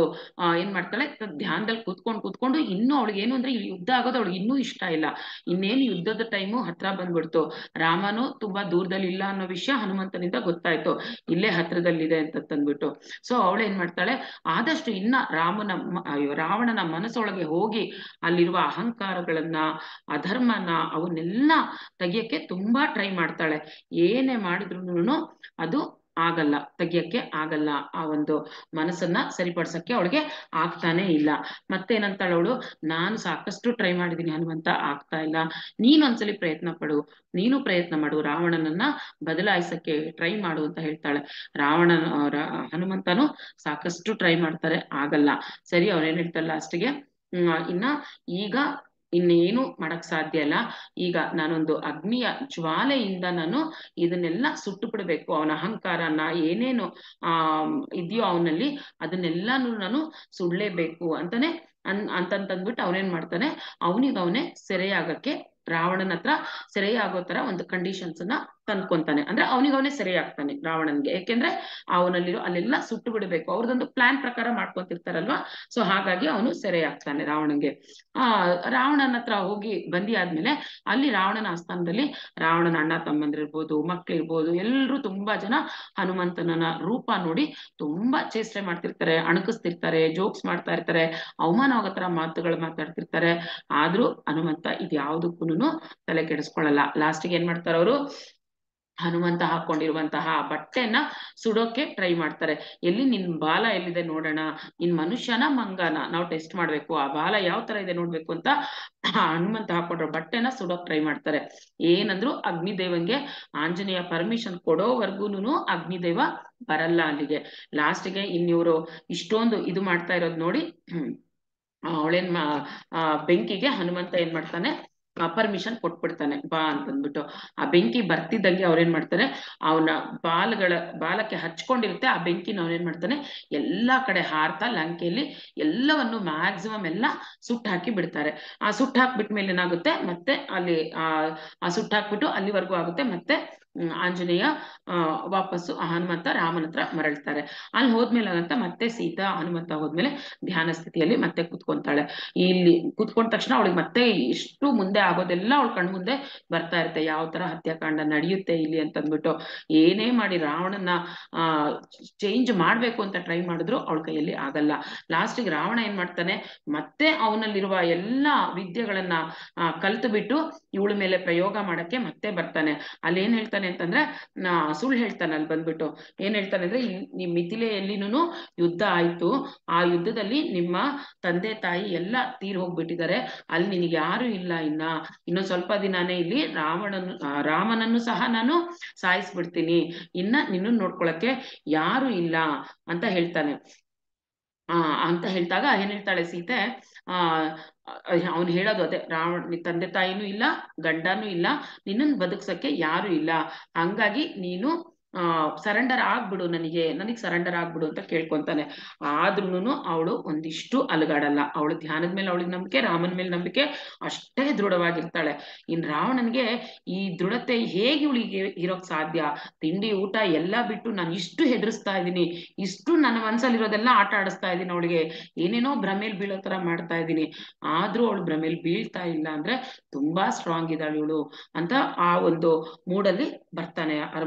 ಏನ್ ಮಾಡ್ತಾಳೆ, ಧ್ಯಾನದಲ್ಲಿ ಕೂತ್ಕೊಂಡು ಇನ್ನೂ ಅವಳಿಗೆ ಏನು ಅಂದ್ರೆ, ಇಲ್ಲಿ ಯುದ್ಧ ಆಗೋದು ಅವಳಿಗೆ ಇನ್ನೂ ಇಷ್ಟ ಇಲ್ಲ. ಇನ್ನೇನು ಯುದ್ಧದ ಟೈಮು ಹತ್ರ ಬಂದ್ಬಿಡ್ತು, ರಾಮನು ತುಂಬಾ ದೂರದಲ್ಲಿ ಇಲ್ಲ ಅನ್ನೋ ವಿಷಯ ಹನುಮಂತನಿಂದ ಗೊತ್ತಾಯ್ತು, ಇಲ್ಲೇ ಹತ್ರದಲ್ಲಿದೆ ಅಂತ ತಂದ್ಬಿಟ್ಟು. ಸೊ ಅವಳು ಏನ್ ಮಾಡ್ತಾಳೆ, ಆದಷ್ಟು ಇನ್ನ ರಾವಣನ ಮನಸ್ಸೊಳಗೆ ಹೋಗಿ ಅಲ್ಲಿರುವ ಅಹಂಕಾರಗಳನ್ನ, ಅಧರ್ಮನ, ಅವನ್ನೆಲ್ಲ ತೆಗಿಯಕ್ಕೆ ತುಂಬಾ ಟ್ರೈ ಮಾಡ್ತಾಳೆ. ಏನೇ ಮಾಡಿದ್ರು ಅದು ತೆಗಿಯಕ್ಕೆ ಆಗಲ್ಲ, ಆ ಒಂದು ಮನಸ್ಸನ್ನ ಸರಿಪಡ್ಸಕ್ಕೆ ಅವಳಿಗೆ ಆಗ್ತಾನೆ ಇಲ್ಲ. ಮತ್ತೇನಂತಾಳ ಅವಳು, ನಾನು ಸಾಕಷ್ಟು ಟ್ರೈ ಮಾಡಿದೀನಿ ಹನುಮಂತ, ಆಗ್ತಾ ಇಲ್ಲ, ನೀನೊಂದ್ಸಲಿ ನೀನು ಪ್ರಯತ್ನ ಮಾಡು, ರಾವಣನನ್ನ ಬದಲಾಯಿಸಕ್ಕೆ ಟ್ರೈ ಮಾಡು ಅಂತ ಹೇಳ್ತಾಳೆ. ಹನುಮಂತನು ಸಾಕಷ್ಟು ಟ್ರೈ ಮಾಡ್ತಾರೆ, ಆಗಲ್ಲ. ಸರಿ, ಅವ್ರೇನ್ ಹೇಳ್ತಾರಲ್ಲ ಲಾಸ್ಟಿಗೆ, ಈಗ ಇನ್ನೇನು ಮಾಡಕ್ ಸಾಧ್ಯ ಇಲ್ಲ, ಈಗ ನಾನೊಂದು ಅಗ್ನಿಯ ಜ್ವಾಲೆಯಿಂದ ನಾನು ಇದನ್ನೆಲ್ಲ ಸುಟ್ಟು ಬಿಡ್ಬೇಕು, ಅವನ ಅಹಂಕಾರನ ಏನೇನು ಇದೆಯೋ ಅವನಲ್ಲಿ ಅದನ್ನೆಲ್ಲಾನು ನಾನು ಸುಡ್ಲೇಬೇಕು ಅಂತಾನೆ ಅಂತಂದ್ಬಿಟ್ಟು ಅವನೇನ್ ಮಾಡ್ತಾನೆ, ಅವನೇ ಸೆರೆಯಾಗಕ್ಕೆ, ರಾವಣನ ಹತ್ರ ಸೆರೆಯಾಗೋ ತರ ಒಂದು ಕಂಡೀಷನ್ಸ್ ನ ತಂದ್ಕೊಂತಾನೆ. ಅಂದ್ರೆ ಅವನೇ ಸೆರೆ ಆಗ್ತಾನೆ ರಾವಣನ್ಗೆ, ಯಾಕೆಂದ್ರೆ ಅವನಲ್ಲಿರೋ ಅಲ್ಲೆಲ್ಲ ಸುಟ್ಟು ಬಿಡಬೇಕು, ಅವ್ರದೊಂದು ಪ್ಲಾನ್ ಪ್ರಕಾರ ಮಾಡ್ಕೊಂತಿರ್ತಾರಲ್ವಾ. ಸೊ ಹಾಗಾಗಿ ಅವನು ಸೆರೆ ಆಗ್ತಾನೆ ರಾವಣನ್ಗೆ. ರಾವಣನ ಹತ್ರ ಹೋಗಿ ಬಂದಿ ಆದ್ಮೇಲೆ ಅಲ್ಲಿ ರಾವಣನ ಆಸ್ಥಾನದಲ್ಲಿ ರಾವಣನ ಅಣ್ಣ ತಮ್ಮಂದಿರ್ಬೋದು, ಮಕ್ಳಿರ್ಬೋದು, ಎಲ್ರು ತುಂಬಾ ಜನ ಹನುಮಂತನ ರೂಪ ನೋಡಿ ತುಂಬಾ ಚೇಷ್ಟೆ ಮಾಡ್ತಿರ್ತಾರೆ, ಅಣಕಿಸ್ತಿರ್ತಾರೆ, ಜೋಕ್ಸ್ ಮಾಡ್ತಾ ಇರ್ತಾರೆ, ಅವಮಾನವಾಗೋ ಮಾತುಗಳು ಮಾತಾಡ್ತಿರ್ತಾರೆ. ಆದ್ರೂ ಹನುಮಂತ ಇದ್ಯಾವುದಕ್ಕೂ ತಲೆ ಕೆಡಿಸ್ಕೊಳ್ಳಲ್ಲ. ಲಾಸ್ಟಿಗೆ ಏನ್ ಮಾಡ್ತಾರ ಅವರು, ಹನುಮಂತ ಹಾಕೊಂಡಿರುವಂತಹ ಬಟ್ಟೆನ ಸುಡೋಕೆ ಟ್ರೈ ಮಾಡ್ತಾರೆ. ನಿನ್ ಬಾಲ ಎಲ್ಲಿದೆ ನೋಡೋಣ, ನಿನ್ ಮನುಷ್ಯನ ಮಂಗನ ನಾವು ಟೆಸ್ಟ್ ಮಾಡ್ಬೇಕು, ಆ ಬಾಲ ಯಾವ ತರ ಇದೆ ನೋಡ್ಬೇಕು ಅಂತ ಹನುಮಂತ ಹಾಕೊಂಡಿರೋ ಬಟ್ಟೆನ ಸುಡೋಕ್ ಟ್ರೈ ಮಾಡ್ತಾರೆ. ಏನಂದ್ರು ಅಗ್ನಿದೇವನ್ಗೆ ಆಂಜನೇಯ ಪರ್ಮಿಷನ್ ಕೊಡೋವರ್ಗೂನು ಅಗ್ನಿದೇವ ಬರಲ್ಲ ಅಲ್ಲಿಗೆ. ಲಾಸ್ಟಿಗೆ ಇನ್ಯೂರು ಇಷ್ಟೊಂದು ಇದು ಮಾಡ್ತಾ ಇರೋದ್ ನೋಡಿ ಅವಳೇನ್ ಬೆಂಕಿಗೆ ಹನುಮಂತ ಏನ್ ಮಾಡ್ತಾನೆ, ಪರ್ಮಿಷನ್ ಕೊಟ್ಬಿಡ್ತಾನೆ ಬಾ ಅಂತಂದ್ಬಿಟ್ಟು. ಆ ಬೆಂಕಿ ಬರ್ತಿದ್ದಂಗೆ ಅವ್ರೇನ್ ಮಾಡ್ತಾರೆ, ಅವನ ಬಾಲಕ್ಕೆ ಹಚ್ಕೊಂಡಿರುತ್ತೆ ಆ ಬೆಂಕಿನ ಅವನೇನ್ ಮಾಡ್ತಾನೆ ಎಲ್ಲಾ ಕಡೆ ಹಾರ್ತಾ ಲಂಕೆಯಲ್ಲಿ ಎಲ್ಲವನ್ನು ಮ್ಯಾಕ್ಸಿಮಮ್ ಎಲ್ಲ ಸುಟ್ಟು ಹಾಕಿ ಬಿಡ್ತಾರೆ. ಆ ಸುಟ್ಟು ಹಾಕ್ಬಿಟ್ಮೇಲೆ ಏನಾಗುತ್ತೆ, ಮತ್ತೆ ಅಲ್ಲಿ ಆ ಸುಟ್ಟು ಹಾಕ್ಬಿಟ್ಟು ಅಲ್ಲಿವರೆಗೂ ಆಗುತ್ತೆ. ಮತ್ತೆ ಆಂಜನೇಯ ವಾಪಸ್ಸು ಹನುಮಂತ ರಾಮನ ಹತ್ರ ಮರಳ್ತಾರೆ. ಅಲ್ಲಿ ಹೋದ್ಮೇಲೆ ಆಗಂತ ಮತ್ತೆ ಸೀತಾ ಹನುಮಂತ ಹೋದ್ಮೇಲೆ ಧ್ಯಾನ ಸ್ಥಿತಿಯಲ್ಲಿ ಮತ್ತೆ ಕುತ್ಕೊಂತಾಳೆ. ಇಲ್ಲಿ ಕುತ್ಕೊಂಡ ತಕ್ಷಣ ಅವಳಿಗೆ ಮತ್ತೆ ಇಷ್ಟು ಮುಂದೆ ಆಗೋದೆಲ್ಲ ಅವಳ ಕಣ್ಮುಂದೆ ಬರ್ತಾ ಇರುತ್ತೆ. ಯಾವ ತರ ಹತ್ಯಾಕಾಂಡ ನಡೆಯುತ್ತೆ ಇಲ್ಲಿ ಅಂತಂದ್ಬಿಟ್ಟು. ಏನೇ ಮಾಡಿ ರಾವಣನ ಆ ಚೇಂಜ್ ಮಾಡ್ಬೇಕು ಅಂತ ಟ್ರೈ ಮಾಡಿದ್ರು ಅವಳ ಕೈಯಲ್ಲಿ ಆಗಲ್ಲ. ಲಾಸ್ಟಿಗೆ ರಾವಣ ಏನ್ ಮಾಡ್ತಾನೆ, ಮತ್ತೆ ಅವನಲ್ಲಿರುವ ಎಲ್ಲಾ ವಿದ್ಯೆಗಳನ್ನ ಕಲ್ತು ಬಿಟ್ಟು ಇವಳ ಮೇಲೆ ಪ್ರಯೋಗ ಮಾಡಕ್ಕೆ ಮತ್ತೆ ಬರ್ತಾನೆ. ಅಲ್ಲಿ ಏನ್ ಹೇಳ್ತಾನೆ ಅಂತಂದ್ರೆ, ಸುಳ್ಳು ಹೇಳ್ತಾನೆ. ಅಲ್ಲಿ ಬಂದ್ಬಿಟ್ಟು ಏನ್ ಹೇಳ್ತಾನೆ ಅಂದ್ರೆ, ನಿಮ್ ಮಿಥಿಲೆಯಲ್ಲಿನೂ ಯುದ್ಧ ಆಯ್ತು, ಆ ಯುದ್ಧದಲ್ಲಿ ನಿಮ್ಮ ತಂದೆ ತಾಯಿ ಎಲ್ಲ ತೀರ್ ಹೋಗ್ಬಿಟ್ಟಿದ್ದಾರೆ, ಅಲ್ಲಿ ನಿನಗೆ ಯಾರು ಇಲ್ಲ, ಇನ್ನೊಂದ್ ಸ್ವಲ್ಪ ದಿನಾನೇ ಇಲ್ಲಿ ರಾಮನನ್ನು ಸಹ ನಾನು ಸಾಯಿಸ್ಬಿಡ್ತೀನಿ, ನಿನ್ನ ನೋಡ್ಕೊಳಕ್ಕೆ ಯಾರು ಇಲ್ಲ ಅಂತ ಹೇಳ್ತಾನೆ. ಅಂತ ಹೇಳ್ದಾಗ ಏನ್ ಹೇಳ್ತಾಳೆ ಸೀತೆ, ಆ ಅವನು ಹೇಳೋದು ಅದೇ, ರಾವಣ ತಂದೆ ತಾಯಿನೂ ಇಲ್ಲ, ಗಂಡನೂ ಇಲ್ಲ, ನಿನ್ನನ್ನು ಬದುಕ್ಸಕ್ಕೆ ಯಾರು ಇಲ್ಲ, ಹಂಗಾಗಿ ನೀನು ಸರೆಂಡರ್ ಆಗ್ಬಿಡು, ನನಗೆ ಸರೆಂಡರ್ ಆಗ್ಬಿಡು ಅಂತ ಕೇಳ್ಕೊಂತಾನೆ. ಆದ್ರೂನು ಅವಳು ಒಂದಿಷ್ಟು ಅಲುಗಾಡಲ್ಲ. ಅವಳು ಧ್ಯಾನದ ಮೇಲೆ ಅವಳಿಗೆ ನಂಬಿಕೆ, ರಾಮನ ಮೇಲೆ ನಂಬಿಕೆ ಅಷ್ಟೇ ದೃಢವಾಗಿರ್ತಾಳೆ. ರಾವಣನ್ಗೆ ಈ ದೃಢತೆ ಹೇಗೆ ಇವಳಿಗೆ ಇರೋಕ್ ಸಾಧ್ಯ? ತಿಂಡಿ ಊಟ ಎಲ್ಲ ಬಿಟ್ಟು ನಾನು ಇಷ್ಟು ಹೆದರ್ಸ್ತಾ ಇದ್ದೀನಿ, ಇಷ್ಟು ನನ್ನ ಮನ್ಸಲ್ಲಿರೋದೆಲ್ಲ ಆಟ ಆಡಿಸ್ತಾ ಇದ್ದೀನಿ, ಅವಳಿಗೆ ಏನೇನೋ ಭ್ರಮೇಲ್ ಬೀಳೋ ತರ ಮಾಡ್ತಾ ಇದ್ದೀನಿ, ಆದ್ರೂ ಅವಳು ಭ್ರಮೇಲ್ ಬೀಳ್ತಾ ಇಲ್ಲ ಅಂದ್ರೆ ತುಂಬಾ ಸ್ಟ್ರಾಂಗ್ ಇದ್ದಾಳೆ ಇವಳು ಅಂತ ಆ ಒಂದು ಮೂಡಲ್ಲಿ ಬರ್ತಾನೆ.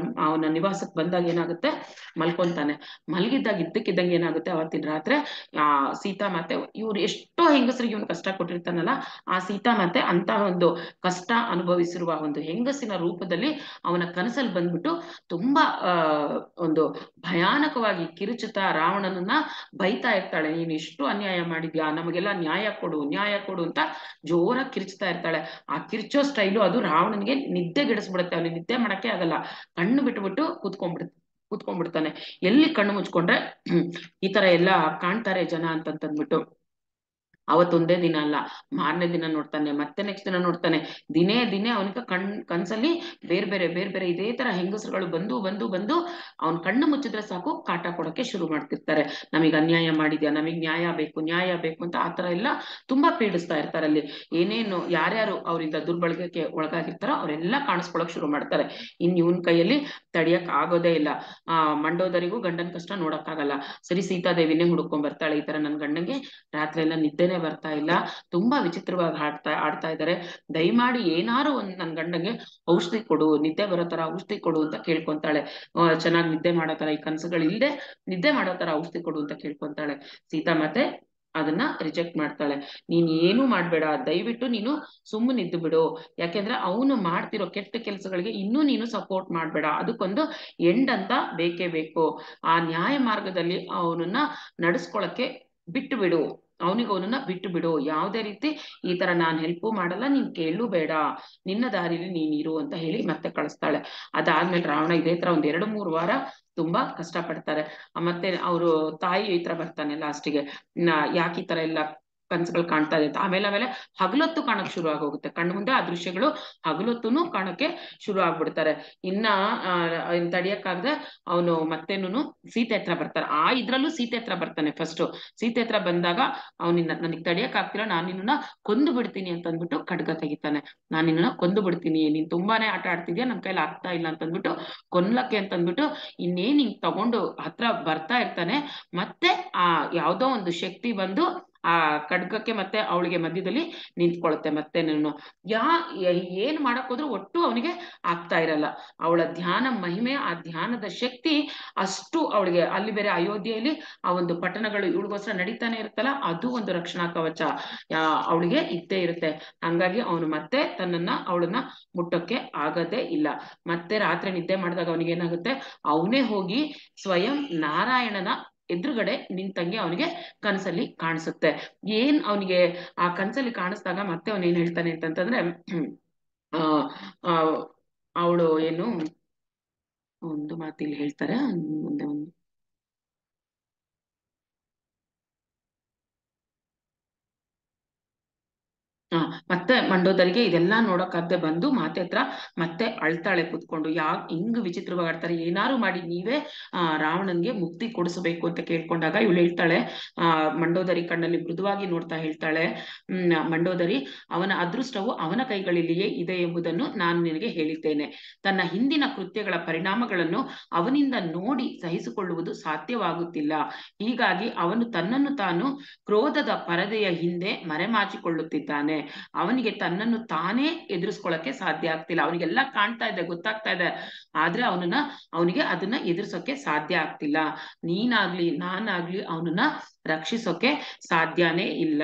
ಅವನ ನಿವಾಸಕ್ಕೆ ಬಂದಾಗ ಏನಾಗುತ್ತೆ, ಮಲ್ಕೊಂತಾನೆ. ಮಲಗಿದ್ದಾಗ ಇದ್ದಕ್ಕಿದ್ದಂಗೆ ಏನಾಗುತ್ತೆ, ಅವತ್ತಿನ ರಾತ್ರಿ ಸೀತಾ ಮತ್ತೆ ಇವ್ರು ಎಷ್ಟೋ ಹೆಂಗಸರಿಗೆ ಇವನು ಕಷ್ಟ ಕೊಟ್ಟಿರ್ತಾನಲ್ಲ, ಆ ಸೀತಾ ಮತ್ತೆ ಅಂತಹ ಒಂದು ಕಷ್ಟ ಅನುಭವಿಸಿರುವ ಒಂದು ಹೆಂಗಸಿನ ರೂಪದಲ್ಲಿ ಅವನ ಕನಸಲ್ಲಿ ಬಂದ್ಬಿಟ್ಟು ತುಂಬಾ ಒಂದು ಭಯಾನಕವಾಗಿ ಕಿರುಚುತ್ತಾ ರಾವಣನನ್ನ ಬೈತಾ ಇರ್ತಾಳೆ. ನೀನು ಎಷ್ಟು ಅನ್ಯಾಯ ಮಾಡಿದ್ಯಾ, ನಮಗೆಲ್ಲ ನ್ಯಾಯ ಕೊಡು, ನ್ಯಾಯ ಕೊಡು ಅಂತ ಜೋರಾಗಿ ಕಿರ್ಚ್ತಾ ಇರ್ತಾಳೆ. ಆ ಕಿರ್ಚೋ ಸ್ಟೈಲು ಅದು ರಾವಣನಿಗೆ ನಿದ್ದೆಗೆಡಿಸ್ಬಿಡುತ್ತೆ. ಅವನಿಗೆ ನಿದ್ದೆ ಮಾಡಕ್ಕೆ ಆಗಲ್ಲ, ಕಣ್ಣು ಬಿಟ್ಬಿಟ್ಟು ಕೂತ್ಕೊಂಡ್ಬಿಡ್ತಾನೆ. ಎಲ್ಲಿ ಕಣ್ಣು ಮುಚ್ಕೊಂಡ್ರೆ ಈ ತರ ಎಲ್ಲ ಕಾಣ್ತಾರೆ ಜನ ಅಂತಂತಂದ್ಬಿಟ್ಟು. ಅವತ್ತೊಂದೇ ದಿನ ಅಲ್ಲ, ಮಾರನೇ ದಿನ ನೋಡ್ತಾನೆ, ಮತ್ತೆ ನೆಕ್ಸ್ಟ್ ದಿನ ನೋಡ್ತಾನೆ. ದಿನೇ ದಿನೇ ಅವನಿಗೆ ಕನ್ಸಲ್ಲಿ ಬೇರೆ ಇದೇ ತರ ಹೆಂಗಸರುಗಳು ಬಂದು ಬಂದು ಬಂದು ಅವನ್ ಕಣ್ಣು ಮುಚ್ಚಿದ್ರೆ ಸಾಕು ಕಾಟ ಕೊಡಕ್ಕೆ ಶುರು ಮಾಡ್ತಿರ್ತಾರೆ. ನಮಗ್ ಅನ್ಯಾಯ ಮಾಡಿದ್ಯಾ, ನಮಗ್ ನ್ಯಾಯ ಬೇಕು ಅಂತ ಆತರ ಎಲ್ಲ ತುಂಬಾ ಪೀಡಿಸ್ತಾ ಇರ್ತಾರೆ. ಅಲ್ಲಿ ಏನೇನು ಯಾರ್ಯಾರು ಅವರಿಂದ ದುರ್ಬಳಕೆಗೆ ಒಳಗಾಗಿರ್ತಾರೋ ಅವರೆಲ್ಲ ಕಾಣಿಸ್ಕೊಳಕ್ ಶುರು ಮಾಡ್ತಾರೆ. ಇವನ್ ಕೈಯಲ್ಲಿ ತಡಿಯಕ್ ಆಗೋದೇ ಇಲ್ಲ. ಮಂಡೋದರಿಗೂ ಗಂಡನ ಕಷ್ಟ ನೋಡಕ್ಕಾಗಲ್ಲ. ಸರಿ, ಸೀತಾದೇವಿನೇ ಹುಡ್ಕೊಂಡ್ ಬರ್ತಾಳೆ. ಈ ತರ ನನ್ ಗಂಡಂಗೆ ರಾತ್ರಿ ಎಲ್ಲ ನಿದ್ದೆನೆ ಬರ್ತಾ ಇಲ್ಲ, ತುಂಬಾ ವಿಚಿತ್ರವಾಗಿ ಆಡ್ತಾ ಇದ್ದಾರೆ, ದಯಮಾಡಿ ಏನಾರು ಒಂದ್ ನನ್ ಗಂಡಂಗೆ ಔಷಧಿ ಕೊಡು, ನಿದ್ದೆ ಬರೋ ತರ ಔಷಧಿ ಕೊಡು ಅಂತ ಕೇಳ್ಕೊಂತಾಳೆ. ಚೆನ್ನಾಗಿ ನಿದ್ದೆ ಮಾಡೋ ತರ, ಈ ಕನಸುಗಳಿಲ್ದೆ ನಿದ್ದೆ ಮಾಡೋ ತರ ಔಷಧಿ ಕೊಡು ಅಂತ ಕೇಳ್ಕೊಂತಾಳೆ. ಸೀತಾ ಮತ್ತೆ ಅದನ್ನ ರಿಜೆಕ್ಟ್ ಮಾಡ್ತಾಳೆ. ನೀನ್ ಏನು ಮಾಡ್ಬೇಡ, ದಯವಿಟ್ಟು ನೀನು ಸುಮ್ಮನಿದ್ದು ಬಿಡು, ಯಾಕೆಂದ್ರೆ ಅವನು ಮಾಡ್ತಿರೋ ಕೆಟ್ಟ ಕೆಲಸಗಳಿಗೆ ಇನ್ನೂ ನೀನು ಸಪೋರ್ಟ್ ಮಾಡ್ಬೇಡ, ಅದಕ್ಕೊಂದು ಎಂಡ್ ಅಂತ ಬೇಕೇ ಬೇಕು. ಆ ನ್ಯಾಯ ಮಾರ್ಗದಲ್ಲಿ ಅವನನ್ನ ನಡೆಸ್ಕೊಳಕ್ಕೆ ಬಿಟ್ಟು ಬಿಡು, ಅವನನ್ನ ಬಿಟ್ಟು ಬಿಡು, ಯಾವುದೇ ರೀತಿ ಈ ತರ ನಾನ್ ಹೆಲ್ಪು ಮಾಡಲ್ಲ, ನೀನ್ ಕೇಳು ಬೇಡ, ನಿನ್ನ ದಾರಿಲಿ ನೀನಿರು ಅಂತ ಹೇಳಿ ಮತ್ತೆ ಕಳಿಸ್ತಾಳೆ. ಅದಾದ್ಮೇಲೆ ರಾವಣ ಇದೇ ತರ ಒಂದ್ 2-3 ವಾರ ತುಂಬಾ ಕಷ್ಟ ಪಡ್ತಾರೆ. ಮತ್ತೆ ಅವರು ತಾಯಿ ಈ ತರ ಬರ್ತಾನೆ ಲಾಸ್ಟಿಗೆ, ಯಾಕೆ ಈ ತರ ಎಲ್ಲ ಕನ್ಸುಗಳು ಕಾಣ್ತಾ ಇದೆ ಅಂತ. ಆಮೇಲೆ ಹಗಲೊತ್ತು ಕಾಣಕ್ ಶುರು ಆಗೋಗುತ್ತೆ ಕಣ್ಣು ಮುಂದೆ ಆ ದೃಶ್ಯಗಳು, ಹಗಲೊತ್ತುನು ಕಾಣಕ್ಕೆ ಶುರು ಆಗ್ಬಿಡ್ತಾರೆ. ಇನ್ನ ತಡಿಯಕ್ಕಾಗದೆ ಅವನು ಮತ್ತೇನು ಸೀತೆ ಹತ್ರ ಬರ್ತಾರೆ. ಇದ್ರಲ್ಲೂ ಸೀತೆ ಹತ್ರ ಬರ್ತಾನೆ. ಫಸ್ಟ್ ಸೀತೆ ಹತ್ರ ಬಂದಾಗ ನನಗ್ ತಡಿಯಕ್ ಆಗ್ತಿಲ್ಲ, ನಾನು ನಿನ್ನ ಕೊಂದು ಬಿಡ್ತೀನಿ ಅಂತ ಅಂದ್ಬಿಟ್ಟು ಖಡ್ಗ ತೆಗಿತಾನೆ. ನಾನು ನಿನ್ನ ಕೊಂದು ಬಿಡ್ತೀನಿ, ನೀನ್ ತುಂಬಾನೇ ಆಟ ಆಡ್ತಿದ್ಯಾ, ನನ್ ಕೈಲಿ ಆಗ್ತಾ ಇಲ್ಲ ಅಂತಂದ್ಬಿಟ್ಟು ಕೊನ್ಲಕ್ಕೆ ಅಂತಂದ್ಬಿಟ್ಟು ಇನ್ನೇನ್ ಹಿಂಗ್ ತಗೊಂಡು ಹತ್ರ ಬರ್ತಾ ಇರ್ತಾನೆ. ಮತ್ತೆ ಯಾವ್ದೋ ಒಂದು ಶಕ್ತಿ ಬಂದು ಆ ಖಡ್ಗಕ್ಕೆ ಮತ್ತೆ ಅವಳಿಗೆ ಮಧ್ಯದಲ್ಲಿ ನಿಂತ್ಕೊಳುತ್ತೆ. ಮತ್ತೆ ನಾನು ಏನ್ ಮಾಡಕ್ ಹೋದ್ರು ಒಟ್ಟು ಅವನಿಗೆ ಆಗ್ತಾ ಇರಲ್ಲ. ಅವಳ ಧ್ಯಾನ ಮಹಿಮೆ, ಆ ಧ್ಯಾನದ ಶಕ್ತಿ ಅಷ್ಟು ಅವಳಿಗೆ. ಅಲ್ಲಿ ಬೇರೆ ಅಯೋಧ್ಯೆಯಲ್ಲಿ ಆ ಒಂದು ಪಟ್ಟಣಗಳು ಇವಳಿಗೋಸ್ಕರ ನಡೀತಾನೆ ಇರುತ್ತಲ್ಲ, ಅದು ಒಂದು ರಕ್ಷಣಾ ಕವಚ ಅವಳಿಗೆ ಇದ್ದೇ ಇರುತ್ತೆ. ಹಂಗಾಗಿ ಅವನು ಮತ್ತೆ ಅವಳನ್ನ ಮುಟ್ಟಕ್ಕೆ ಆಗದೇ ಇಲ್ಲ. ಮತ್ತೆ ರಾತ್ರಿ ನಿದ್ದೆ ಮಾಡಿದಾಗ ಅವನಿಗೆ ಏನಾಗುತ್ತೆ, ಅವನೇ ಹೋಗಿ ಸ್ವಯಂ ನಾರಾಯಣನ ಎದುರುಗಡೆ ನಿಂತಂಗೆ ಅವನಿಗೆ ಕನಸಲ್ಲಿ ಕಾಣಿಸುತ್ತೆ. ಏನ್ ಅವನಿಗೆ ಆ ಕನಸಲ್ಲಿ ಕಾಣಿಸ್ದಾಗ ಮತ್ತೆ ಅವನ್ ಏನ್ ಹೇಳ್ತಾನೆ ಅಂತಂತಂದ್ರೆ, ಆ ಅವಳು ಏನು ಒಂದು ಮಾತಿಲ್ಲಿ ಹೇಳ್ತಾರೆ ಮುಂದೆ ಒಂದು ಮತ್ತೆ ಮಂಡೋದರಿಗೆ ಇದೆಲ್ಲ ನೋಡಕ್ಕಾಗದೆ ಬಂದು ಮಾತೆ ಹತ್ರ ಮತ್ತೆ ಅಳ್ತಾಳೆ ಕುತ್ಕೊಂಡು. ಹಿಂಗ್ ವಿಚಿತ್ರವಾಗಿ ಆಡ್ತಾರೆ, ಏನಾರು ಮಾಡಿ ನೀವೇ ರಾವಣನ್ಗೆ ಮುಕ್ತಿ ಕೊಡಿಸಬೇಕು ಅಂತ ಕೇಳ್ಕೊಂಡಾಗ ಇವಳು ಹೇಳ್ತಾಳೆ, ಮಂಡೋದರಿ ಕಣ್ಣಲ್ಲಿ ಮೃದುವಾಗಿ ನೋಡ್ತಾ ಹೇಳ್ತಾಳೆ, ಮಂಡೋದರಿ, ಅವನ ಅದೃಷ್ಟವು ಅವನ ಕೈಗಳಲ್ಲಿಯೇ ಇದೆ ಎಂಬುದನ್ನು ನಾನು ನಿನಗೆ ಹೇಳಿದ್ದೇನೆ. ತನ್ನ ಹಿಂದಿನ ಕೃತ್ಯಗಳ ಪರಿಣಾಮಗಳನ್ನು ಅವನಿಂದ ನೋಡಿ ಸಹಿಸಿಕೊಳ್ಳುವುದು ಸಾಧ್ಯವಾಗುತ್ತಿಲ್ಲ. ಹೀಗಾಗಿ ಅವನು ತನ್ನನ್ನು ತಾನು ಕ್ರೋಧದ ಪರದೆಯ ಹಿಂದೆ ಮರೆಮಾಚಿಕೊಳ್ಳುತ್ತಿದ್ದಾನೆ. ಅವನಿಗೆ ತನ್ನನ್ನು ತಾನೇ ಎದುರಿಸ್ಕೊಳ್ಳಕ್ಕೆ ಸಾಧ್ಯ ಆಗ್ತಿಲ್ಲ. ಅವನಿಗೆಲ್ಲ ಕಾಣ್ತಾ ಇದೆ, ಗೊತ್ತಾಗ್ತಾ ಇದೆ, ಆದ್ರೆ ಅವನಿಗೆ ಅದನ್ನ ಎದುರಿಸೋಕೆ ಸಾಧ್ಯ ಆಗ್ತಿಲ್ಲ. ನೀನಾಗ್ಲಿ ನಾನಾಗ್ಲಿ ಅವನನ್ನ ರಕ್ಷಿಸೋಕೆ ಸಾಧ್ಯನೇ ಇಲ್ಲ.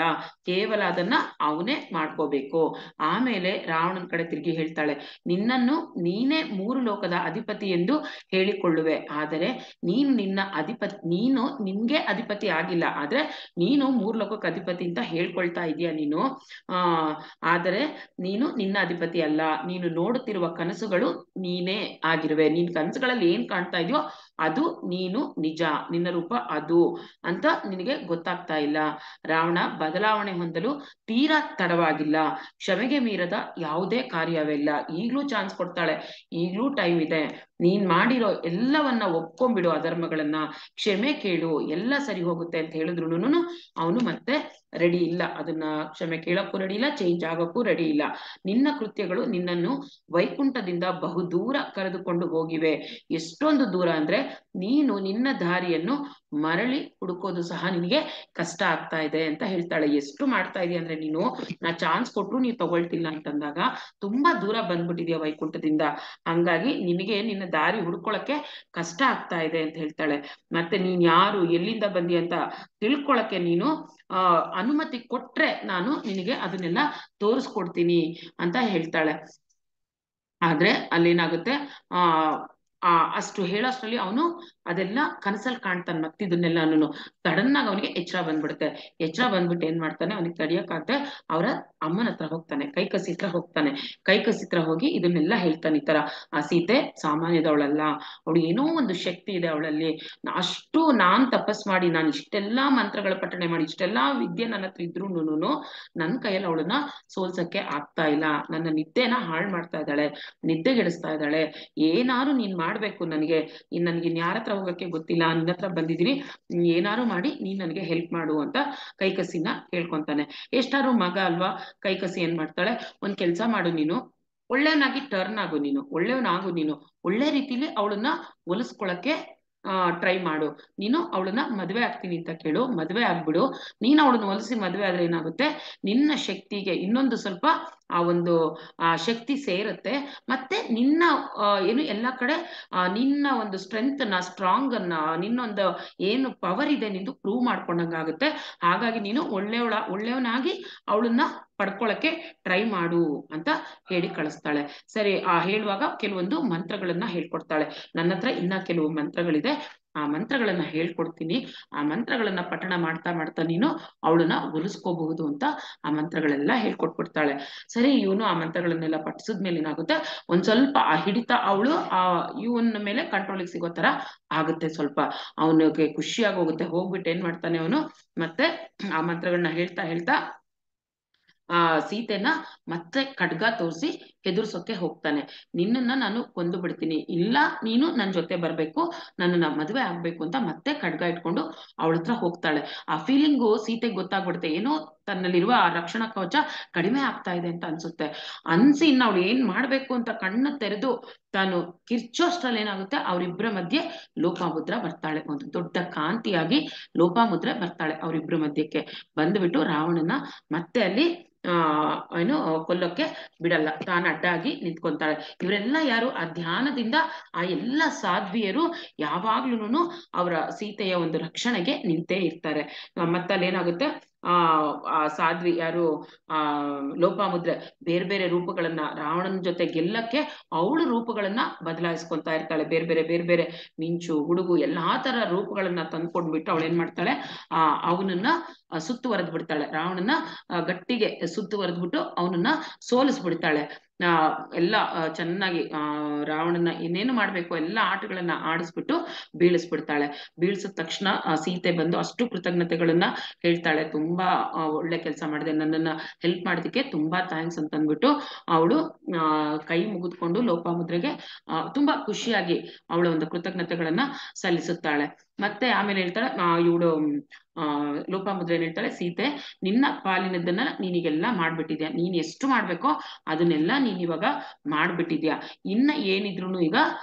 ಕೇವಲ ಅದನ್ನ ಅವನೇ ಮಾಡ್ಕೋಬೇಕು. ಆಮೇಲೆ ರಾವಣನ ಕಡೆ ತಿರುಗಿ ಹೇಳ್ತಾಳೆ, ನಿನ್ನನ್ನು ನೀನೇ 3 ಲೋಕದ ಅಧಿಪತಿ ಎಂದು ಹೇಳಿಕೊಳ್ಳುವೆ, ಆದರೆ ನೀನು ನಿನ್ಗೆ ಅಧಿಪತಿ ಆಗಿಲ್ಲ, ಆದ್ರೆ ನೀನು 3 ಲೋಕಕ್ಕೆ ಅಧಿಪತಿ ಅಂತ ಹೇಳ್ಕೊಳ್ತಾ ಇದೀಯ ನೀನು. ಆದರೆ ನೀನು ನಿನ್ನ ಅಧಿಪತಿ ಅಲ್ಲ. ನೀನು ನೋಡುತ್ತಿರುವ ಕನಸುಗಳು ನೀನೇ ಆಗಿರುವೆ. ನಿನ್ ಕನಸುಗಳಲ್ಲಿ ಏನ್ ಕಾಣ್ತಾ ಇದೆಯೋ ಅದು ನೀನು ನಿಜ, ನಿನ್ನ ರೂಪ ಅದು ಅಂತ ನಿನಗೆ ಗೊತ್ತಾಗ್ತಾ ಇಲ್ಲ. ರಾವಣ ಬದಲಾವಣೆ ಹೊಂದಲು ತೀರಾ ತಡವಾಗಿಲ್ಲ. ಕ್ಷಮೆಗೆ ಮೀರದ ಯಾವುದೇ ಕಾರ್ಯವಿಲ್ಲ. ಈಗ್ಲೂ ಚಾನ್ಸ್ ಕೊಡ್ತಾಳೆ, ಈಗ್ಲೂ ಟೈಮ್ ಇದೆ. ನೀನ್ ಮಾಡಿರೋ ಎಲ್ಲವನ್ನ ಒಪ್ಕೊಂಡ್ಬಿಡು, ಅಧರ್ಮಗಳನ್ನ ಕ್ಷಮೆ ಕೇಳು, ಎಲ್ಲ ಸರಿ ಹೋಗುತ್ತೆ ಅಂತ ಹೇಳಿದ್ರು ಅವನು ಮತ್ತೆ ರೆಡಿ ಇಲ್ಲ. ಅದನ್ನ ಕ್ಷಮೆ ಕೇಳಕ್ಕೂ ರೆಡಿ ಇಲ್ಲ, ಚೇಂಜ್ ಆಗೋಕ್ಕೂ ರೆಡಿ ಇಲ್ಲ. ನಿನ್ನ ಕೃತ್ಯಗಳು ನಿನ್ನನ್ನು ವೈಕುಂಠದಿಂದ ಬಹುದೂರ ಕರೆದುಕೊಂಡು ಹೋಗಿವೆ. ಎಷ್ಟೊಂದು ದೂರ ಅಂದ್ರೆ ನೀನು ನಿನ್ನ ದಾರಿಯನ್ನು ಮರಳಿ ಹುಡುಕೋದು ಸಹ ನಿನಗೆ ಕಷ್ಟ ಆಗ್ತಾ ಇದೆ ಅಂತ ಹೇಳ್ತಾಳೆ. ಎಷ್ಟು ಮಾಡ್ತಾ ಇದೀಯ ಅಂದ್ರೆ ನೀನು, ನಾ ಚಾನ್ಸ್ ಕೊಟ್ರು ನೀವ್ ತಗೊಳ್ತಿಲ್ಲ ಅಂತಂದಾಗ ತುಂಬಾ ದೂರ ಬಂದ್ಬಿಟ್ಟಿದ್ಯಾ ವೈಕುಂಠದಿಂದ, ಹಂಗಾಗಿ ನಿನಗೆ ನಿನ್ನ ದಾರಿ ಹುಡ್ಕೊಳಕ್ಕೆ ಕಷ್ಟ ಆಗ್ತಾ ಇದೆ ಅಂತ ಹೇಳ್ತಾಳೆ. ಮತ್ತೆ ನೀನ್ ಯಾರು, ಎಲ್ಲಿಂದ ಬಂದಿ ಅಂತ ತಿಳ್ಕೊಳಕ್ಕೆ ನೀನು ಅನುಮತಿ ಕೊಟ್ರೆ ನಾನು ನಿನಗೆ ಅದನ್ನೆಲ್ಲ ತೋರಿಸ್ಕೊಡ್ತೀನಿ ಅಂತ ಹೇಳ್ತಾಳೆ. ಆದ್ರೆ ಅಲ್ಲೇನಾಗುತ್ತೆ, ಅಷ್ಟು ಹೇಳೋಷ್ಟ್ರಲ್ಲಿ ಅವನು ಅದೆಲ್ಲ ಕನಸಲ್ಲಿ ಕಾಣ್ತಾನೆ. ಮತ್ತಿದನ್ನೆಲ್ಲ ಸಡನ್ ಆಗಿ ಅವನಿಗೆ ಎಚ್ಚರ ಬಂದ್ಬಿಡುತ್ತೆ. ಎಚ್ಚರ ಬಂದ್ಬಿಟ್ಟು ಏನ್ ಮಾಡ್ತಾನೆ, ಅವನಿಗೆ ತಡಿಯಕ್ಕಾಗದೆ ಅವರ ಅಮ್ಮನ ಹತ್ರ ಹೋಗ್ತಾನೆ, ಕೈಕಸಿ ಹತ್ರ ಹೋಗ್ತಾನೆ. ಕೈಕಸಿ ಹತ್ರ ಹೋಗಿ ಇದನ್ನೆಲ್ಲ ಹೇಳ್ತಾನೆ, ಈ ತರ ಆ ಸೀತೆ ಸಾಮಾನ್ಯದವಳಲ್ಲ, ಅವಳು ಏನೋ ಒಂದು ಶಕ್ತಿ ಇದೆ ಅವಳಲ್ಲಿ. ಅಷ್ಟು ನಾನ್ ತಪಸ್ ಮಾಡಿ, ನಾನು ಇಷ್ಟೆಲ್ಲಾ ಮಂತ್ರಗಳ ಪಠಣೆ ಮಾಡಿ, ಇಷ್ಟೆಲ್ಲಾ ವಿದ್ಯೆ ನನ್ನ ಹತ್ರ ಇದ್ರೂನು ನನ್ನ ಕೈಯಲ್ಲಿ ಅವಳನ್ನ ಸೋಲ್ಸಕ್ಕೆ ಆಗ್ತಾ ಇಲ್ಲ. ನನ್ನ ನಿದ್ದೆನ ಹಾಳು ಮಾಡ್ತಾ ಇದ್ದಾಳೆ, ನಿದ್ದೆಗೆಡಿಸ್ತಾ ಇದ್ದಾಳೆ. ಏನಾರು ನೀನ್ ಮಾಡ್ಬೇಕು, ನನಗೆ ಯಾರ ಹತ್ರ ಹೋಗಕ್ಕೆ ಗೊತ್ತಿಲ್ಲ, ನಿನ್ನ ಹತ್ರ ಬಂದಿದೀನಿ, ಏನಾರು ಮಾಡಿ ನೀನ್ ನನಗೆ ಹೆಲ್ಪ್ ಮಾಡು ಅಂತ ಕೈಕಸಿನ ಕೇಳ್ಕೊಂತಾನೆ. ಎಷ್ಟಾರು ಮಗ ಅಲ್ವಾ. ಕೈಕಸಿ ಏನ್ ಮಾಡ್ತಾಳೆ, ಒಂದ್ ಕೆಲ್ಸ ಮಾಡು, ನೀನು ಒಳ್ಳೆಯವನಾಗಿ ಟರ್ನ್ ಆಗು, ನೀನು ಒಳ್ಳೆ ರೀತಿಲಿ ಅವಳನ್ನ ಒಲಿಸ್ಕೊಳಕ್ಕೆ ಟ್ರೈ ಮಾಡು. ನೀನು ಅವಳನ್ನ ಮದ್ವೆ ಆಗ್ತೀನಿ ಅಂತ ಕೇಳು, ಮದ್ವೆ ಆಗ್ಬಿಡು. ನೀನು ಅವಳನ್ನ ಒಲಿಸಿ ಮದ್ವೆ ಆದ್ರೆ ಏನಾಗುತ್ತೆ, ನಿನ್ನ ಶಕ್ತಿಗೆ ಇನ್ನೊಂದು ಸ್ವಲ್ಪ ಶಕ್ತಿ ಸೇರುತ್ತೆ. ಮತ್ತೆ ನಿನ್ನ ಏನು ಎಲ್ಲಾ ಕಡೆ ನಿನ್ನ ಒಂದು ಸ್ಟ್ರೆಂತ್ ಸ್ಟ್ರಾಂಗ್ ನಿನ್ನೊಂದು ಏನು ಪವರ್ ಇದೆ ನಿಂದು ಪ್ರೂವ್ ಮಾಡ್ಕೊಂಡಂಗಾಗುತ್ತೆ. ಹಾಗಾಗಿ ನೀನು ಒಳ್ಳೆಯವನಾಗಿ ಅವಳನ್ನ ಪಡ್ಕೊಳಕ್ಕೆ ಟ್ರೈ ಮಾಡು ಅಂತ ಹೇಳಿ ಕಳಿಸ್ತಾಳೆ. ಸರಿ, ಹೇಳುವಾಗ ಕೆಲವೊಂದು ಮಂತ್ರಗಳನ್ನ ಹೇಳ್ಕೊಡ್ತಾಳೆ. ನನ್ನ ಹತ್ರ ಇನ್ನ ಕೆಲವು ಮಂತ್ರಗಳಿದೆ, ಆ ಮಂತ್ರಗಳನ್ನ ಹೇಳ್ಕೊಡ್ತೀನಿ, ಆ ಮಂತ್ರಗಳನ್ನ ಪಠಣ ಮಾಡ್ತಾ ಮಾಡ್ತಾ ನೀನು ಅವಳನ್ನ ಒಲಿಸ್ಕೋಬಹುದು ಅಂತ ಆ ಮಂತ್ರಗಳೆಲ್ಲ ಹೇಳ್ಕೊಟ್ಬಿಡ್ತಾಳೆ. ಸರಿ, ಇವನು ಆ ಮಂತ್ರಗಳನ್ನೆಲ್ಲ ಪಠಿಸಿದ್ಮೇಲೆ ಏನಾಗುತ್ತೆ, ಒಂದ್ ಸ್ವಲ್ಪ ಆ ಹಿಡಿತ ಅವಳು ಇವನ ಮೇಲೆ ಕಂಟ್ರೋಲಿಗೆ ಸಿಗೋ ತರ ಆಗುತ್ತೆ. ಸ್ವಲ್ಪ ಅವನಿಗೆ ಖುಷಿಯಾಗಿ ಹೋಗುತ್ತೆ. ಹೋಗ್ಬಿಟ್ಟು ಏನ್ ಮಾಡ್ತಾನೆ ಅವನು, ಮತ್ತೆ ಆ ಮಂತ್ರಗಳನ್ನ ಹೇಳ್ತಾ ಹೇಳ್ತಾ ಸೀತೆನ ಮತ್ತೆ ಖಡ್ಗ ತೋರಿಸಿ ಹೆದರ್ಸೋಕೆ ಹೋಗ್ತಾನೆ. ನಿನ್ನನ್ನ ನಾನು ಕೊಂದು ಬಿಡ್ತೀನಿ, ಇಲ್ಲ ನೀನು ನನ್ ಜೊತೆ ಬರ್ಬೇಕು, ನನ್ನನ್ನ ಮದುವೆ ಆಗ್ಬೇಕು ಅಂತ ಮತ್ತೆ ಖಡ್ಗ ಇಟ್ಕೊಂಡು ಅವಳ ಹತ್ರ ಹೋಗ್ತಾಳೆ. ಆ ಫೀಲಿಂಗು ಸೀತೆಗೆ ಗೊತ್ತಾಗ್ಬಿಡುತ್ತೆ, ಏನೋ ತನ್ನಲ್ಲಿರುವ ಆ ರಕ್ಷಣಾ ಕವಚ ಕಡಿಮೆ ಆಗ್ತಾ ಇದೆ ಅಂತ ಅನ್ಸುತ್ತೆ. ಅನ್ಸಿ ಇನ್ನು ಅವಳು ಏನ್ ಮಾಡ್ಬೇಕು ಅಂತ ಕಣ್ಣು ತೆರೆದು ತಾನು ಕಿರ್ಚೋಷ್ಟ್ರಲ್ಲಿ ಏನಾಗುತ್ತೆ, ಅವರಿಬ್ಬರ ಮಧ್ಯೆ ಲೋಪಾಮುದ್ರ ಬರ್ತಾಳೆ. ಒಂದು ದೊಡ್ಡ ಕಾಂತಿಯಾಗಿ ಲೋಪಾಮುದ್ರೆ ಬರ್ತಾಳೆ ಅವರಿಬ್ಬರ ಮಧ್ಯಕ್ಕೆ. ಬಂದ್ಬಿಟ್ಟು ರಾವಣನ ಮತ್ತೆ ಅಲ್ಲಿ ಏನು ಕೊಲ್ಲೋಕೆ ಬಿಡಲ್ಲ, ತಾನು ಅಡ್ಡಾಗಿ ನಿಂತ್ಕೊಂತಾಳೆ. ಇವರೆಲ್ಲ ಯಾರು, ಆ ಧ್ಯಾನದಿಂದ ಆ ಎಲ್ಲ ಸಾಧ್ವಿಯರು ಯಾವಾಗ್ಲೂನು ಅವರ ಸೀತೆಯ ಒಂದು ರಕ್ಷಣೆಗೆ ನಿಂತೇ ಇರ್ತಾರೆ. ಮತ್ತಲ್ಲಿ ಏನಾಗುತ್ತೆ, ಆ ಸಾಧ್ವಿ ಯಾರು ಲೋಪಾಮುದ್ರೆ ಬೇರೆ ಬೇರೆ ರೂಪಗಳನ್ನ ರಾವಣನ ಜೊತೆ ಗೆಲ್ಲಕ್ಕೆ ಅವಳು ರೂಪಗಳನ್ನ ಬದಲಾಯಿಸ್ಕೊಂತಾ ಇರ್ತಾಳೆ. ಬೇರೆ ಬೇರೆ ಮಿಂಚು, ಗುಡುಗು ಎಲ್ಲಾ ತರ ರೂಪಗಳನ್ನ ತಂದ್ಕೊಂಡ್ಬಿಟ್ಟು ಅವಳು ಏನ್ ಮಾಡ್ತಾಳೆ, ಅವನನ್ನ ಸುತ್ತುವರೆದು ಬಿಡ್ತಾಳೆ. ರಾವಣನ ಗಟ್ಟಿಗೆ ಸುತ್ತುವರೆದ್ಬಿಟ್ಟು ಅವನನ್ನ ಸೋಲಿಸ್ಬಿಡ್ತಾಳೆ. ಎಲ್ಲ ಚೆನ್ನಾಗಿ ರಾವಣನ ಏನೇನು ಮಾಡ್ಬೇಕು ಎಲ್ಲ ಆಟಗಳನ್ನ ಆಡಿಸ್ಬಿಟ್ಟು ಬೀಳಿಸ್ಬಿಡ್ತಾಳೆ. ಬೀಳ್ಸಿದ ತಕ್ಷಣ ಸೀತೆ ಬಂದು ಅಷ್ಟು ಕೃತಜ್ಞತೆಗಳನ್ನ ಹೇಳ್ತಾಳೆ, ತುಂಬಾ ಒಳ್ಳೆ ಕೆಲಸ ಮಾಡಿದೆ, ನನ್ನನ್ನ ಹೆಲ್ಪ್ ಮಾಡೋದಕ್ಕೆ ತುಂಬಾ ಥ್ಯಾಂಕ್ಸ್ ಅಂತ ಅಂದ್ಬಿಟ್ಟು ಅವಳು ಕೈ ಮುಗಿದ್ಕೊಂಡು ಲೋಪಾಮುದ್ರೆಗೆ ತುಂಬಾ ಖುಷಿಯಾಗಿ ಅವಳ ಒಂದು ಕೃತಜ್ಞತೆಗಳನ್ನ ಸಲ್ಲಿಸುತ್ತಾಳೆ. ಮತ್ತೆ ಆಮೇಲೆ ಹೇಳ್ತಾಳೆ, ಇವಳು ಲೋಪಾಮುದ್ರೆ ಏನ್ ಹೇಳ್ತಾಳೆ, ಸೀತೆ ನಿನ್ನ ಪಾಲಿನದನ್ನ ನೀನೀಗೆಲ್ಲ ಮಾಡ್ಬಿಟ್ಟಿದ್ಯಾ, ನೀನ್ ಎಷ್ಟು ಮಾಡ್ಬೇಕೋ ಅದನ್ನೆಲ್ಲ ನೀನ್ ಇವಾಗ ಮಾಡ್ಬಿಟ್ಟಿದ್ಯಾ, ಇನ್ನ ಏನಿದ್ರು ಈಗ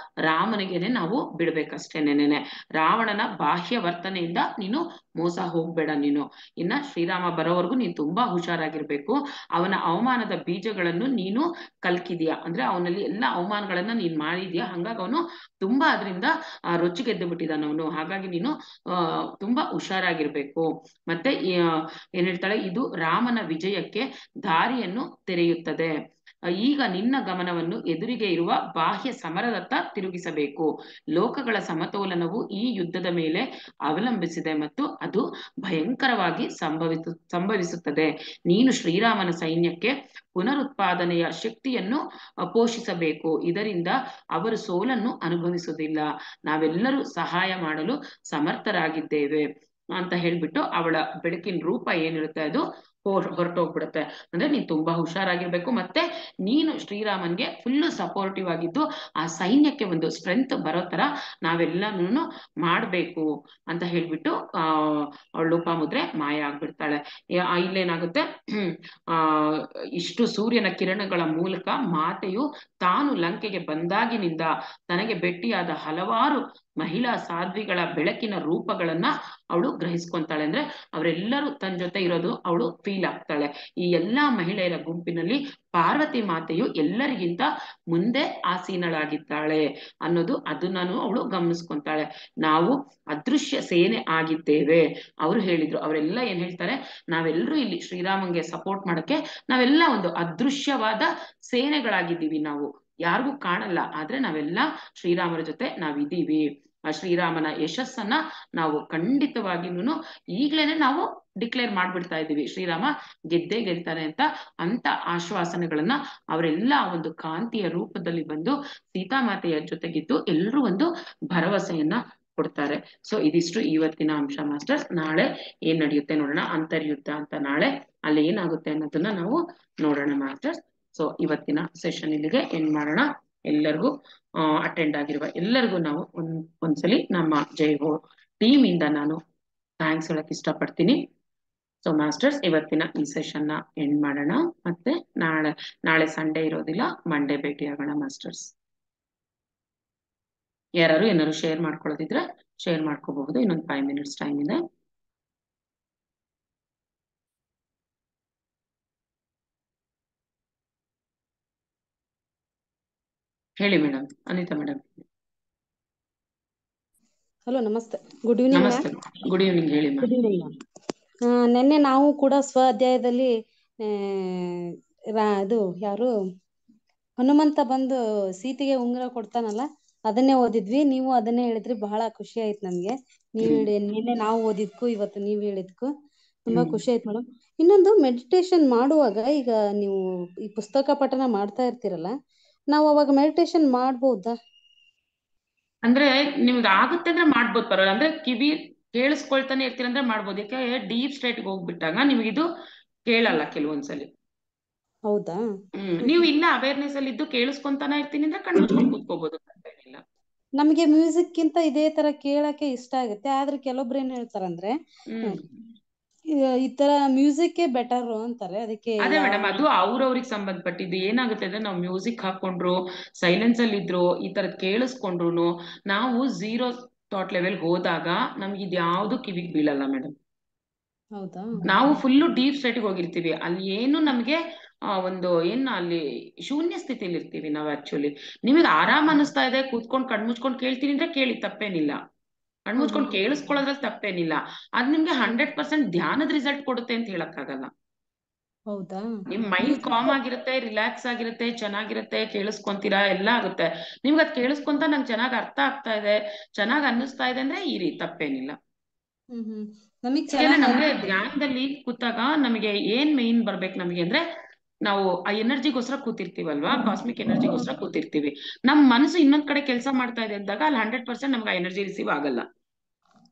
ರಾಮನಿಗೆನೆ ನಾವು ಬಿಡ್ಬೇಕಷ್ಟೇನೇನೆ. ರಾವಣನ ಬಾಹ್ಯ ವರ್ತನೆಯಿಂದ ನೀನು ಮೋಸ ಹೋಗ್ಬೇಡ. ನೀನು ಇನ್ನ ಶ್ರೀರಾಮ ಬರೋವರೆಗೂ ನೀನ್ ತುಂಬಾ ಹುಷಾರಾಗಿರ್ಬೇಕು. ಅವನ ಅವಮಾನದ ಬೀಜಗಳನ್ನು ನೀನು ಕಲ್ಕಿದ್ಯಾ, ಅಂದ್ರೆ ಅವನಲ್ಲಿ ಎಲ್ಲ ಅವಮಾನಗಳನ್ನ ನೀನ್ ಮಾಡಿದ್ಯಾ, ಹಂಗಾಗಿ ಅವನು ತುಂಬಾ ಅದರಿಂದ ರೊಚ್ಚಿಗೆದ್ದು ಬಿಟ್ಟಿದ್ದಾನ ಅವನು. ಹಾಗಾಗಿ ನೀನು ತುಂಬಾ ಹುಷಾರಾಗಿರ್ಬೇಕು. ಮತ್ತೆ ಏನ್ ಹೇಳ್ತಾಳೆ, ಇದು ರಾಮನ ವಿಜಯಕ್ಕೆ ದಾರಿಯನ್ನು ತೆರೆಯುತ್ತದೆ. ಈಗ ನಿನ್ನ ಗಮನವನ್ನು ಎದುರಿಗೆ ಇರುವ ಬಾಹ್ಯ ಸಮರದತ್ತ ತಿರುಗಿಸಬೇಕು. ಲೋಕಗಳ ಸಮತೋಲನವು ಈ ಯುದ್ಧದ ಮೇಲೆ ಅವಲಂಬಿಸಿದೆ ಮತ್ತು ಅದು ಭಯಂಕರವಾಗಿ ಸಂಭವಿಸುತ್ತದೆ. ನೀನು ಶ್ರೀರಾಮನ ಸೈನ್ಯಕ್ಕೆ ಪುನರುತ್ಪಾದನೆಯ ಶಕ್ತಿಯನ್ನು ಪೋಷಿಸಬೇಕು. ಇದರಿಂದ ಅವರು ಸೋಲನ್ನು ಅನುಭವಿಸುವುದಿಲ್ಲ. ನಾವೆಲ್ಲರೂ ಸಹಾಯ ಮಾಡಲು ಸಮರ್ಥರಾಗಿದ್ದೇವೆ ಅಂತ ಹೇಳ್ಬಿಟ್ಟು ಅವಳ ಬೆಳಕಿನ ರೂಪ ಏನಿರುತ್ತೆ ಅದು ಹೊರಟೋಗ್ಬಿಡುತ್ತೆ. ಅಂದ್ರೆ ನೀನ್ ತುಂಬಾ ಹುಷಾರಾಗಿರ್ಬೇಕು, ಮತ್ತೆ ನೀನು ಶ್ರೀರಾಮನ್ಗೆ ಫುಲ್ಲು ಸಪೋರ್ಟಿವ್ ಆಗಿದ್ದು ಆ ಸೈನ್ಯಕ್ಕೆ ಒಂದು ಸ್ಟ್ರೆಂತ್ ಬರೋ ತರ ನಾವೆಲ್ಲನೂ ಮಾಡ್ಬೇಕು ಅಂತ ಹೇಳ್ಬಿಟ್ಟು ಅವಳು ಲೋಪಾಮುದ್ರೆ ಮಾಯ ಆಗ್ಬಿಡ್ತಾಳೆ. ಇಲ್ಲೇನಾಗುತ್ತೆ, ಆ ಇಷ್ಟು ಸೂರ್ಯನ ಕಿರಣಗಳ ಮೂಲಕ ಮಾತೆಯು ತಾನು ಲಂಕೆಗೆ ಬಂದಾಗಿನಿಂದ ತನಗೆ ಭೇಟಿಯಾದ ಹಲವಾರು ಮಹಿಳಾ ಸಾಧ್ವಿಗಳ ಬೆಳಕಿನ ರೂಪಗಳನ್ನ ಅವಳು ಗ್ರಹಿಸ್ಕೊಂತಾಳೆ. ಅಂದ್ರೆ ಅವರೆಲ್ಲರೂ ತನ್ನ ಜೊತೆ ಇರೋದು ಅವಳು ಫೀಲ್ ಆಗ್ತಾಳೆ. ಈ ಎಲ್ಲಾ ಮಹಿಳೆಯರ ಗುಂಪಿನಲ್ಲಿ ಪಾರ್ವತಿ ಮಾತೆಯು ಎಲ್ಲರಿಗಿಂತ ಮುಂದೆ ಆಸೀನಳಾಗಿದ್ದಾಳೆ ಅನ್ನೋದು ಅದನ್ನು ಅವಳು ಗಮನಿಸ್ಕೊಂತಾಳೆ. ನಾವು ಅದೃಶ್ಯ ಸೇನೆ ಆಗಿದ್ದೇವೆ. ಅವರು ಹೇಳಿದ್ರು, ಅವರೆಲ್ಲ ಏನ್ ಹೇಳ್ತಾರೆ, ನಾವೆಲ್ಲರೂ ಇಲ್ಲಿ ಶ್ರೀರಾಮಂಗೆ ಸಪೋರ್ಟ್ ಮಾಡಕ್ಕೆ ನಾವೆಲ್ಲ ಒಂದು ಅದೃಶ್ಯವಾದ ಸೇನೆಗಳಾಗಿದ್ದೀವಿ. ನಾವು ಯಾರಿಗೂ ಕಾಣಲ್ಲ, ಆದ್ರೆ ನಾವೆಲ್ಲ ಶ್ರೀರಾಮರ ಜೊತೆ ನಾವಿದ್ದೀವಿ. ಆ ಶ್ರೀರಾಮನ ಯಶಸ್ಸನ್ನ ನಾವು ಖಂಡಿತವಾಗಿನೂ ಈಗ್ಲೇನೆ ನಾವು ಡಿಕ್ಲೇರ್ ಮಾಡ್ಬಿಡ್ತಾ ಇದ್ದೀವಿ, ಶ್ರೀರಾಮ ಗೆದ್ದೇ ಗೆಲ್ತಾನೆ ಅಂತ ಆಶ್ವಾಸನೆಗಳನ್ನ ಅವರೆಲ್ಲ ಒಂದು ಕಾಂತಿಯ ರೂಪದಲ್ಲಿ ಬಂದು ಸೀತಾಮಾತೆಯ ಜೊತೆಗಿದ್ದು ಎಲ್ರೂ ಒಂದು ಭರವಸೆಯನ್ನ ಕೊಡ್ತಾರೆ. ಸೊ ಇದಿಷ್ಟು ಇವತ್ತಿನ ಅಂಶ ಮಾಸ್ಟರ್ಸ್. ನಾಳೆ ಏನ್ ನಡೆಯುತ್ತೆ ನೋಡೋಣ, ಅಂತರ್ಯುದ್ಧ ಅಂತ ನಾಳೆ ಅಲ್ಲಿ ಏನಾಗುತ್ತೆ ಅನ್ನೋದನ್ನ ನಾವು ನೋಡೋಣ ಮಾಸ್ಟರ್ಸ್. ಸೊ ಇವತ್ತಿನ ಸೆಷನ್ ಇಲ್ಲಿಗೆ ಎಂಡ್ ಮಾಡೋಣ. ಎಲ್ಲರಿಗೂ ಅಟೆಂಡ್ ಆಗಿರುವ ಎಲ್ಲರಿಗೂ ನಾವು ಒಂದ್ಸಲಿ ನಮ್ಮ ಜೈ ಹೋ ಟೀಮ್ ಇಂದ ನಾನು ಥ್ಯಾಂಕ್ಸ್ ಹೇಳಕ್ ಇಷ್ಟಪಡ್ತೀನಿ. ಸೊ ಮಾಸ್ಟರ್ಸ್ ಇವತ್ತಿನ ಈ ಸೆಷನ್ ನ ಎಂಡ್ ಮಾಡೋಣ. ಮತ್ತೆ ನಾಳೆ ಸಂಡೇ ಇರೋದಿಲ್ಲ, ಮಂಡೇ ಭೇಟಿ ಆಗೋಣ ಮಾಸ್ಟರ್ಸ್. ಯಾರು ಏನಾದ್ರು ಶೇರ್ ಮಾಡ್ಕೊಳ್ಳೋದಿದ್ರೆ ಶೇರ್ ಮಾಡ್ಕೋಬಹುದು. ಇನ್ನೊಂದು 5 minutes ಟೈಮ್ ಇದೆ. ಹೇಳಿ ಮೇಡಮ್. ಅನಿತಾ ಮೇಡಮ್. ಹಲೋ, ನಮಸ್ತೆ. Good evening. ನಮಸ್ತೆ, ಗುಡ್ ಈವ್ನಿಂಗ್. ಹೇಳಿ ಗುಡ್ ಈವ್ನಿಂಗ್ ಮ್ಯಾಮ್. ನಿನ್ನೆ ನಾವು ಕೂಡ ಸ್ವ ಅಧ್ಯಾಯದಲ್ಲಿ ಇದು ಯಾರು ಹನುಮಂತ ಬಂದು ಸೀತೆಗೆ ಉಂಗುರ ಕೊಡ್ತಾನಲ್ಲ, ಅದನ್ನೇ ಓದಿದ್ವಿ. ನೀವು ಅದನ್ನೇ ಹೇಳಿದ್ರಿ, ಬಹಳ ಖುಷಿ ಆಯ್ತು ನಮ್ಗೆ. ನೀವು ನಿನ್ನೆ ನಾವು ಓದಿದ್ಕು ಇವತ್ತು ನೀವು ಹೇಳಿದ್ಕು ತುಂಬಾ ಖುಷಿ ಆಯ್ತು ಮೇಡಮ್. ಇನ್ನೊಂದು, ಮೆಡಿಟೇಷನ್ ಮಾಡುವಾಗ ಈಗ ನೀವು ಈ ಪುಸ್ತಕ ಪಠನ ಮಾಡ್ತಾ ಇರ್ತೀರಲ್ಲ, ನಾವು ಅವಾಗ ಮೆಡಿಟೇಷನ್ ಮಾಡ್ಬೋದಾ? ಅಂದ್ರೆ ನಿಮ್ಗೆ ಆಗುತ್ತೆ ಅಂದ್ರೆ ಮಾಡ್ಬೋದು, ಪರವಾಗಿಲ್ಲ. ಅಂದ್ರೆ ಕಿವಿ ಕೇಳಿಸ್ಕೊಳ್ತಾನೆ ಇರ್ತೀರಂದ್ರೆ ಮಾಡ್ಬೋದು. ಯಾಕೆ ಡೀಪ್ ಸ್ಟೇಟ್ಗೆ ಹೋಗ್ಬಿಟ್ಟಾಗ ನಿಮ್ಗಿದು ಕೇಳಲ್ಲ ಕೆಲವೊಂದ್ಸಲಿ. ಹೌದಾ? ನೀವು ಇಲ್ಲ ಅವೇರ್ನೆಸ್ ಅಲ್ಲಿ ಇದ್ದು ಕೇಳಿಸ್ಕೊಂತಾನೆ ಇರ್ತೀನಿ ಅಂದ್ರೆ ಕಣ್ಣು ಮುಚ್ಕೊಂಡು ಕೂತ್ಕೋಬಹುದು. ನಮ್ಗೆ ಮ್ಯೂಸಿಕ್ ಗಿಂತ ಇದೇ ತರ ಕೇಳಕ್ಕೆ ಇಷ್ಟ ಆಗುತ್ತೆ. ಆದ್ರೆ ಕೆಲವೊಬ್ರು ಏನ್ ಹೇಳ್ತಾರಂದ್ರೆ ಈ ತರ ಮ್ಯೂಸಿಕ್ ಬೆಟರ್ ಅಂತಾರೆ. ಅದಕ್ಕೆ ಅದೇ ಮೇಡಮ್, ಅದು ಅವ್ರವ್ರಿಗೆ ಸಂಬಂಧಪಟ್ಟಿದ್ದು. ಏನಾಗುತ್ತೆ ಅಂದ್ರೆ ನಾವು ಮ್ಯೂಸಿಕ್ ಹಾಕೊಂಡ್ರು, ಸೈಲೆನ್ಸ್ ಅಲ್ಲಿ ಇದ್ರು, ಈ ತರದ್ ಕೇಳಿಸ್ಕೊಂಡ್ರು ನಾವು ಝೀರೋ ಥಾಟ್ ಲೆವೆಲ್ ಹೋದಾಗ ನಮ್ಗೆ ಇದ್ಯಾವ್ದು ಕಿವಿಗೆ ಬೀಳಲ್ಲ ಮೇಡಮ್. ಹೌದಾ? ನಾವು ಫುಲ್ಲು ಡೀಪ್ ಸ್ಟೇಟ್ಗೆ ಹೋಗಿರ್ತೀವಿ, ಅಲ್ಲಿ ಏನು ನಮ್ಗೆ ಒಂದು ಅಲ್ಲಿ ಶೂನ್ಯ ಸ್ಥಿತಿಲಿ ಇರ್ತೀವಿ ನಾವು. ಆಕ್ಚುಲಿ ನಿಮಗೆ ಆರಾಮ್ ಅನಿಸ್ತಾ ಇದೆ, ಕೂತ್ಕೊಂಡು ಕಣ್ಮುಚ್ಕೊಂಡು ಕೇಳ್ತೀನಿ ಅಂದ್ರೆ ಕೇಳಿ, ತಪ್ಪೇನಿಲ್ಲ. ಕಣ್ಮುಚ್ಕೊಂಡು ಕೇಳಿಸ್ಕೊಳ್ಳೋದ್ರಲ್ಲಿ ತಪ್ಪೇನಿಲ್ಲ. ಅದ್ ನಿಮ್ಗೆ 100% ಧ್ಯಾನದ ರಿಸಲ್ಟ್ ಕೊಡುತ್ತೆ ಅಂತ ಹೇಳಕ್ಕಾಗಲ್ಲ. ಹೌದಾ? ನಿಮ್ ಮೈಂಡ್ ಕಾಮ್ ಆಗಿರುತ್ತೆ, ರಿಲ್ಯಾಕ್ಸ್ ಆಗಿರುತ್ತೆ, ಚೆನ್ನಾಗಿರುತ್ತೆ, ಕೇಳಿಸ್ಕೊಂತೀರಾ, ಎಲ್ಲ ಆಗುತ್ತೆ. ನಿಮ್ಗೆ ಅದ್ ಕೇಳಿಸ್ಕೊಂತ ನಂಗೆ ಚೆನ್ನಾಗ್ ಅರ್ಥ ಆಗ್ತಾ ಇದೆ, ಚೆನ್ನಾಗ್ ಅನ್ನಿಸ್ತಾ ಇದೆ ಅಂದ್ರೆ ಇರಿ, ತಪ್ಪೇನಿಲ್ಲ. ನಮಗೆ ಧ್ಯಾನದಲ್ಲಿ ಕೂತಾಗ ನಮಗೆ ಏನ್ ಮೇನ್ ಬರ್ಬೇಕು ನಮಗೆ ಅಂದ್ರೆ ನಾವು ಆ ಎನರ್ಜಿಗೋಸ್ಕರ ಕೂತಿರ್ತೀವಲ್ವಾ, ಕಾಸ್ಮಿಕ್ ಎನರ್ಜಿಗೋಸ್ಕರ ಕೂತಿರ್ತೀವಿ. ನಮ್ ಮನಸ್ಸು ಇನ್ನೊಂದ್ ಕಡೆ ಕೆಲಸ ಮಾಡ್ತಾ ಇದೆ ಅಂದಾಗ ಅಲ್ಲಿ 100% ನಮ್ಗೆ ಆ ಎನರ್ಜಿ ರಿಸೀವ್ ಆಗಲ್ಲ.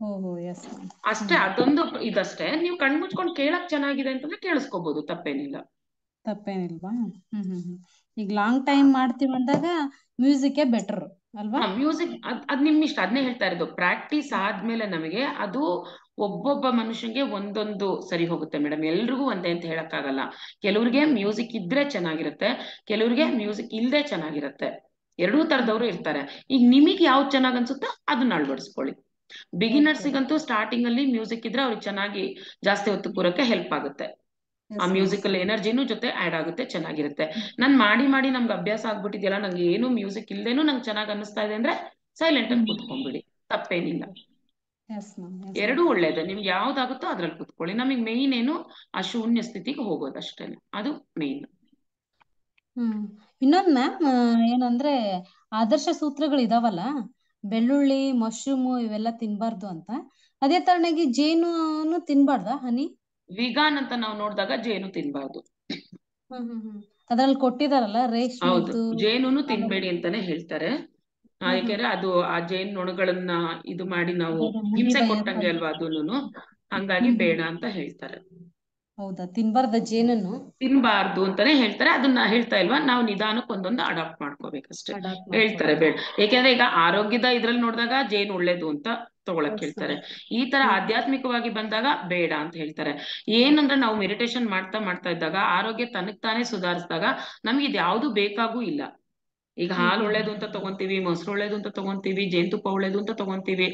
ಓಹೋ ಎಸ್ ಅಷ್ಟೇ, ಅದೊಂದು ಇದಷ್ಟೇ. ನೀವು ಕಣ್ಮುಚ್ಕೊಂಡು ಕೇಳಕ್ ಚೆನ್ನಾಗಿದೆ ಅಂತಂದ್ರೆ ಕೇಳಿಸ್ಕೋಬಹುದು, ತಪ್ಪೇನಿಲ್ಲ. ತಪ್ಪೇನಿಲ್ವಾ? ಈಗ ಲಾಂಗ್ ಟೈಮ್ ಮಾಡ್ತೀವಿ ಅಂದಾಗ ಮ್ಯೂಸಿಕ್ ಬೆಟರ್ ಅಲ್ವಾ? ಮ್ಯೂಸಿಕ್ ಅದ್ ನಿಮ್ ಇಷ್ಟ, ಅದನ್ನೇ ಹೇಳ್ತಾ ಇರೋದು. ಪ್ರಾಕ್ಟೀಸ್ ಆದ್ಮೇಲೆ ನಮಗೆ ಅದು ಒಬ್ಬೊಬ್ಬ ಮನುಷ್ಯಂಗೆ ಒಂದೊಂದು ಸರಿ ಹೋಗುತ್ತೆ ಮೇಡಮ್. ಎಲ್ರಿಗೂ ಒಂದೇ ಅಂತ ಹೇಳಕ್ಕಾಗಲ್ಲ. ಕೆಲವ್ರಿಗೆ ಮ್ಯೂಸಿಕ್ ಇದ್ರೆ ಚೆನ್ನಾಗಿರುತ್ತೆ, ಕೆಲವ್ರಿಗೆ ಮ್ಯೂಸಿಕ್ ಇಲ್ದೆ ಚೆನ್ನಾಗಿರುತ್ತೆ. ಎರಡೂ ತರದವರು ಇರ್ತಾರೆ. ಈಗ ನಿಮಗೆ ಯಾವ್ದು ಚೆನ್ನಾಗ್ ಅನ್ಸುತ್ತೋ ಅದನ್ನ ಅಳವಡಿಸ್ಕೊಳ್ಳಿ. ಬಿಗಿನರ್ಸಿಗಂತೂ ಸ್ಟಾರ್ಟಿಂಗ್ ಅಲ್ಲಿ ಮ್ಯೂಸಿಕ್ ಇದ್ರೆ ಅವ್ರಿಗೆ ಚೆನ್ನಾಗಿ ಜಾಸ್ತಿ ಹೊತ್ತು ಕೂರಕ್ಕೆ ಹೆಲ್ಪ್ ಆಗುತ್ತೆ. ಆ ಮ್ಯೂಸಿಕಲ್ ಎನರ್ಜಿನೂ ಜೊತೆ ಆಡ್ ಆಗುತ್ತೆ, ಚೆನ್ನಾಗಿರುತ್ತೆ. ನಾನ್ ಮಾಡಿ ನಮ್ಗೆ ಅಭ್ಯಾಸ ಆಗ್ಬಿಟ್ಟಿದ್ಯಲ್ಲ, ನಂಗೆ ಏನು ಮ್ಯೂಸಿಕ್ ಇಲ್ದೇನು ನಂಗೆ ಚೆನ್ನಾಗ್ ಅನ್ನಿಸ್ತಾ ಇದೆ ಅಂದ್ರೆ ಸೈಲೆಂಟ್ ಆಗಿ ಕೂತ್ಕೊಂಡ್ಬಿಡಿ, ತಪ್ಪೇನಿಲ್ಲ. ಎರಡೂ ಒಳ್ಳೇದು. ನಿಮ್ಗೆ ಯಾವ್ದಾಗುತ್ತೋ ಅದ್ರಲ್ಲಿ ಕೂತ್ಕೊಳ್ಳಿ. ನಮಗೆ ಮೇಯ್ನ್ ಏನು ಆ ಶೂನ್ಯ ಸ್ಥಿತಿಗೆ ಹೋಗೋದಷ್ಟೇನೆ, ಅದು ಮೇಯ್ನ್. ಇನ್ನೊಂದ್ ಮ್ಯಾಮ್ ಏನಂದ್ರೆ ಆದರ್ಶ ಸೂತ್ರಗಳು ಇದಾವಲ್ಲ, ಬೆಳ್ಳುಳ್ಳಿ, ಮಶ್ರೂಮು ಇವೆಲ್ಲ ತಿನ್ಬಾರ್ದು ಅಂತ. ಅದೇ ತರನಾಗಿ ಜೇನು ತಿನ್ಬಾರ್ದಾ? ಹನಿ ವಿಗಾನ್ ಅಂತ ನಾವು ನೋಡಿದಾಗ ಜೇನು ತಿನ್ಬಾರ್ದು. ಅದ್ರಲ್ಲಿ ಕೊಟ್ಟಿದಾರಲ್ಲ ಹೌದು, ರೇಷ್ಮೆದ್ದು. ಜೇನುನು ತಿನ್ಬೇಡಿ ಅಂತಾನೆ ಹೇಳ್ತಾರೆ. ಯಾಕೆಂದ್ರೆ ಅದು ಆ ಜೇನು ನೊಣಗಳನ್ನ ಇದು ಮಾಡಿ ನಾವು ಹಿಂಸೆ ಕೊಟ್ಟಂಗೆ ಅಲ್ವಾ ಅದೂನು, ಹಂಗಾಗಿ ಬೇಡ ಅಂತ ಹೇಳ್ತಾರೆ. ಹೌದಾ, ತಿನ್ಬಾರ್ದ ಜೇನನ್ನು? ತಿನ್ಬಾರ್ದು ಅಂತಾನೆ ಹೇಳ್ತಾರೆ. ಅದನ್ನ ಹೇಳ್ತಾ ಇಲ್ವಾ, ನಾವು ನಿಧಾನಕ್ಕೆ ಒಂದೊಂದು ಅಡಾಪ್ಟ್ ಮಾಡ್ಕೋಬೇಕಷ್ಟೇ. ಹೇಳ್ತಾರೆ ಬೇಡ, ಯಾಕೆಂದ್ರೆ ಈಗ ಆರೋಗ್ಯದ ಇದ್ರಲ್ಲಿ ನೋಡಿದಾಗ ಜೇನು ಒಳ್ಳೇದು ಅಂತ ತಗೊಳಕ್ ಹೇಳ್ತಾರೆ. ಈ ತರ ಆಧ್ಯಾತ್ಮಿಕವಾಗಿ ಬಂದಾಗ ಬೇಡ ಅಂತ ಹೇಳ್ತಾರೆ. ಏನಂದ್ರೆ ನಾವು ಮೆಡಿಟೇಷನ್ ಮಾಡ್ತಾ ಇದ್ದಾಗ ಆರೋಗ್ಯ ತನಗ್ ತಾನೇ ಸುಧಾರಿಸಿದಾಗ ನಮ್ಗೆ ಇದು ಯಾವ್ದು ಬೇಕಾಗೂ ಇಲ್ಲ. ಈಗ ಹಾಲು ಒಳ್ಳೇದು ಅಂತ ತಗೊಂತೀವಿ, ಮೊಸರು ಒಳ್ಳೇದು ಅಂತ ತಗೊಂತೀವಿ, ಜೇನುತುಪ್ಪ ಒಳ್ಳೇದು ಅಂತ ತಗೊಂತೀವಿ.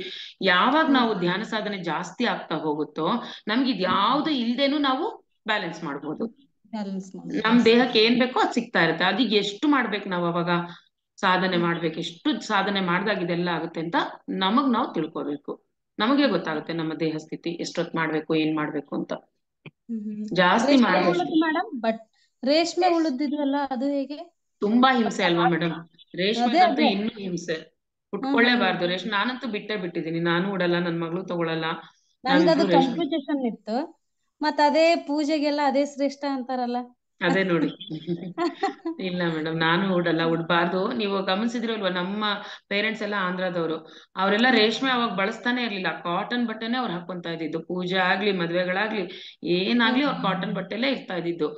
ಯಾವಾಗ ನಾವು ಧ್ಯಾನ ಸಾಧನೆ ಜಾಸ್ತಿ ಆಗ್ತಾ ಹೋಗುತ್ತೋ ನಮ್ಗೆ ಇದು ಯಾವ್ದು ಇಲ್ದೇನು ನಾವು ಬ್ಯಾಲೆನ್ಸ್ ಮಾಡ್ಬೋದು. ನಮ್ ದೇಹಕ್ಕೆ ಏನ್ ಬೇಕೋ ಅದ್ ಸಿಗ್ತಾ ಇರುತ್ತೆ. ಅದಕ್ಕೆ ಎಷ್ಟು ಮಾಡ್ಬೇಕು ನಾವು ಅವಾಗ ಸಾಧನೆ ಮಾಡ್ಬೇಕು, ಎಷ್ಟು ಸಾಧನೆ ಮಾಡ್ದಾಗ ಇದೆಲ್ಲ ಆಗುತ್ತೆ ಅಂತ ನಮಗ್ ನಾವು ತಿಳ್ಕೊಬೇಕು. ನಮಗೆ ಗೊತ್ತಾಗುತ್ತೆ ನಮ್ಮ ದೇಹ ಸ್ಥಿತಿ, ಎಷ್ಟೊತ್ ಮಾಡ್ಬೇಕು, ಏನ್ ಮಾಡ್ಬೇಕು ಅಂತ. ಜಾಸ್ತಿ ಮಾಡ್ಬೇಕು ಮೇಡಮ್. ಬಟ್ ರೇಷ್ಮೆ ಉಳಿದಿದೆಯಲ್ಲ, ಅದು ಹೇಗೆ? ತುಂಬಾ ಹಿಂಸೆ ಅಲ್ವಾ ಮೇಡಮ್? ರೇಷ್ಮೆಗಂತೂ ಇನ್ನೂ ಹಿಂಸೆ. ಉಟ್ಕೊಳ್ಳೇಬಾರ್ದು ರೇಷ್ಮೆ. ನಾನಂತೂ ಬಿಟ್ಟಿದ್ದೀನಿ. ನಾನು ಉಡಲ್ಲ, ನನ್ ಮಗಳು ತಗೊಳಲ್ಲ. ನನ್ಗದು ಕನ್ಫ್ಯೂಷನ್ ಇತ್ತು. ಮತ್ತ ಅದೇ ಪೂಜೆಗೆಲ್ಲ ಅದೇ ಶ್ರೇಷ್ಠ ಅಂತಾರಲ್ಲ. ಅದೇ ನೋಡಿ. ಇಲ್ಲ ಮೇಡಮ್, ನಾನು ಉಡ್ಬಾರ್ದು. ನೀವು ಗಮನಿಸಿದ್ರಲ್ವಾ, ನಮ್ಮ ಪೇರೆಂಟ್ಸ್ ಎಲ್ಲ ಆಂಧ್ರದವರು, ಅವರೆಲ್ಲ ರೇಷ್ಮೆ ಅವಾಗ ಬಳಸ್ತಾನೆ ಇರ್ಲಿಲ್ಲ. ಕಾಟನ್ ಬಟ್ಟೆನೆ ಅವ್ರು ಹಾಕೊಂತಾ ಇದ್ದಿದ್ದು. ಪೂಜೆ ಆಗ್ಲಿ, ಮದ್ವೆಗಳಾಗ್ಲಿ, ಏನಾಗ್ಲಿ ಅವ್ರು ಕಾಟನ್ ಬಟ್ಟೆಲ್ಲೇ ಇರ್ತಾ ಇದ್ದಿದ್ದು.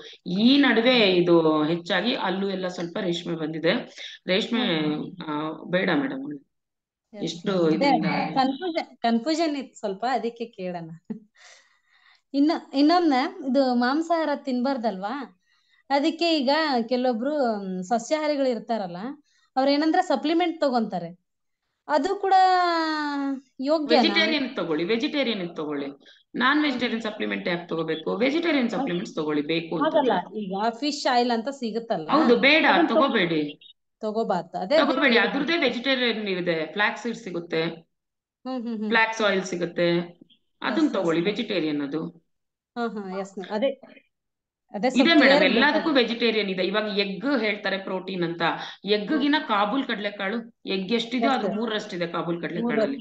ಈ ನಡುವೆ ಇದು ಹೆಚ್ಚಾಗಿ ಅಲ್ಲೂ ಎಲ್ಲ ಸ್ವಲ್ಪ ರೇಷ್ಮೆ ಬಂದಿದೆ. ರೇಷ್ಮೆ ಬೇಡ ಮೇಡಮ್. ಎಷ್ಟು ಕನ್ಫ್ಯೂಷನ್ ಇತ್ತು ಸ್ವಲ್ಪ, ಅದಕ್ಕೆ ಕೇಳೋಣ. ಇನ್ನೊಂದ ಇದು ಮಾಂಸಾಹಾರ ತಿನ್ಬಾರ್ದಲ್ವಾ? ಅದಕ್ಕೆ ಈಗ ಕೆಲವೊಬ್ರು ಸಸ್ಯಾಹಾರಿಗಳು ಇರ್ತಾರಲ್ಲ, ಅವ್ರೇನಂದ್ರೆ ಸಪ್ಲಿಮೆಂಟ್ ತಗೊಂತಾರೆ. ಅದು ಕೂಡ ಯೋಗ್ಯ? ವೆಜಿಟೇರಿಯನ್ ತಗೊಳ್ಳಿ. ನಾನ್ ವೆಜಿಟೇರಿಯನ್ ಸಪ್ಲಿಮೆಂಟ್ ಯಾಕೆ ತಗೋಬೇಕು? ವೆಜಿಟೇರಿಯನ್ ಸಪ್ಲಿಮೆಂಟ್ಸ್ ತಗೊಳ್ಳಿ, ಬೇಕು ಅಂತ. ಈಗ ಫಿಶ್ ಆಯಿಲ್ ಅಂತ ಸಿಗುತ್ತಲ್ಲ, ಹೌದು, ಬೇಡ, ತಗೋಬೇಡಿ. ತಗೋಬಾರ್ದು. ತಗೋಬೇಡಿ. ಅದ್ರದ್ದೇ ವೆಜಿಟೇರಿಯನ್ ಇದೆ. ಫ್ಲಾಕ್ಸ್ ಸೀಡ್ ಸಿಗುತ್ತೆ, ಫ್ಲಾಕ್ಸ್ ಆಯಿಲ್ ಸಿಗುತ್ತೆ, ಅದನ್ನ ತಗೊಳ್ಳಿ. ವೆಜಿಟೇರಿಯನ್ ಅದು. ಇದೆ ಮೇಡಮ್, ಎಲ್ಲದಕ್ಕೂ ವೆಜಿಟೇರಿಯನ್ ಇದೆ. ಇವಾಗ ಎಗ್ ಹೇಳ್ತಾರೆ ಪ್ರೋಟೀನ್ ಅಂತ. ಎಗ್ಗಿನ ಕಾಬೂಲ್ ಕಡ್ಲೆಕಾಳು, ಎಗ್ ಎಷ್ಟಿದೆಯೋ ಅದು 3ರಷ್ಟಿದೆ ಕಾಬೂಲ್ ಕಡ್ಲೆಕಾಳಲ್ಲಿ.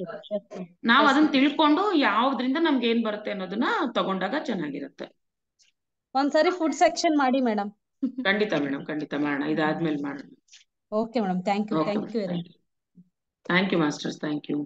ನಾವ್ ಅದನ್ನ ತಿಳ್ಕೊಂಡು ಯಾವ್ದ್ರಿಂದ ನಮ್ಗೆ ಏನ್ ಬರುತ್ತೆ ಅನ್ನೋದನ್ನ ತಗೊಂಡಾಗ ಚೆನ್ನಾಗಿರುತ್ತೆ. ಒಂದ್ಸರಿ ಫುಡ್ ಸೆಕ್ಷನ್ ಮಾಡಿ ಮೇಡಮ್. ಖಂಡಿತ ಮೇಡಮ್, ಖಂಡಿತ ಮಾಡೋಣ. ಇದಾದ್ಮೇಲೆ ಮಾಡೋಣ. Okay madam, thank you. Thank you masters, thank you.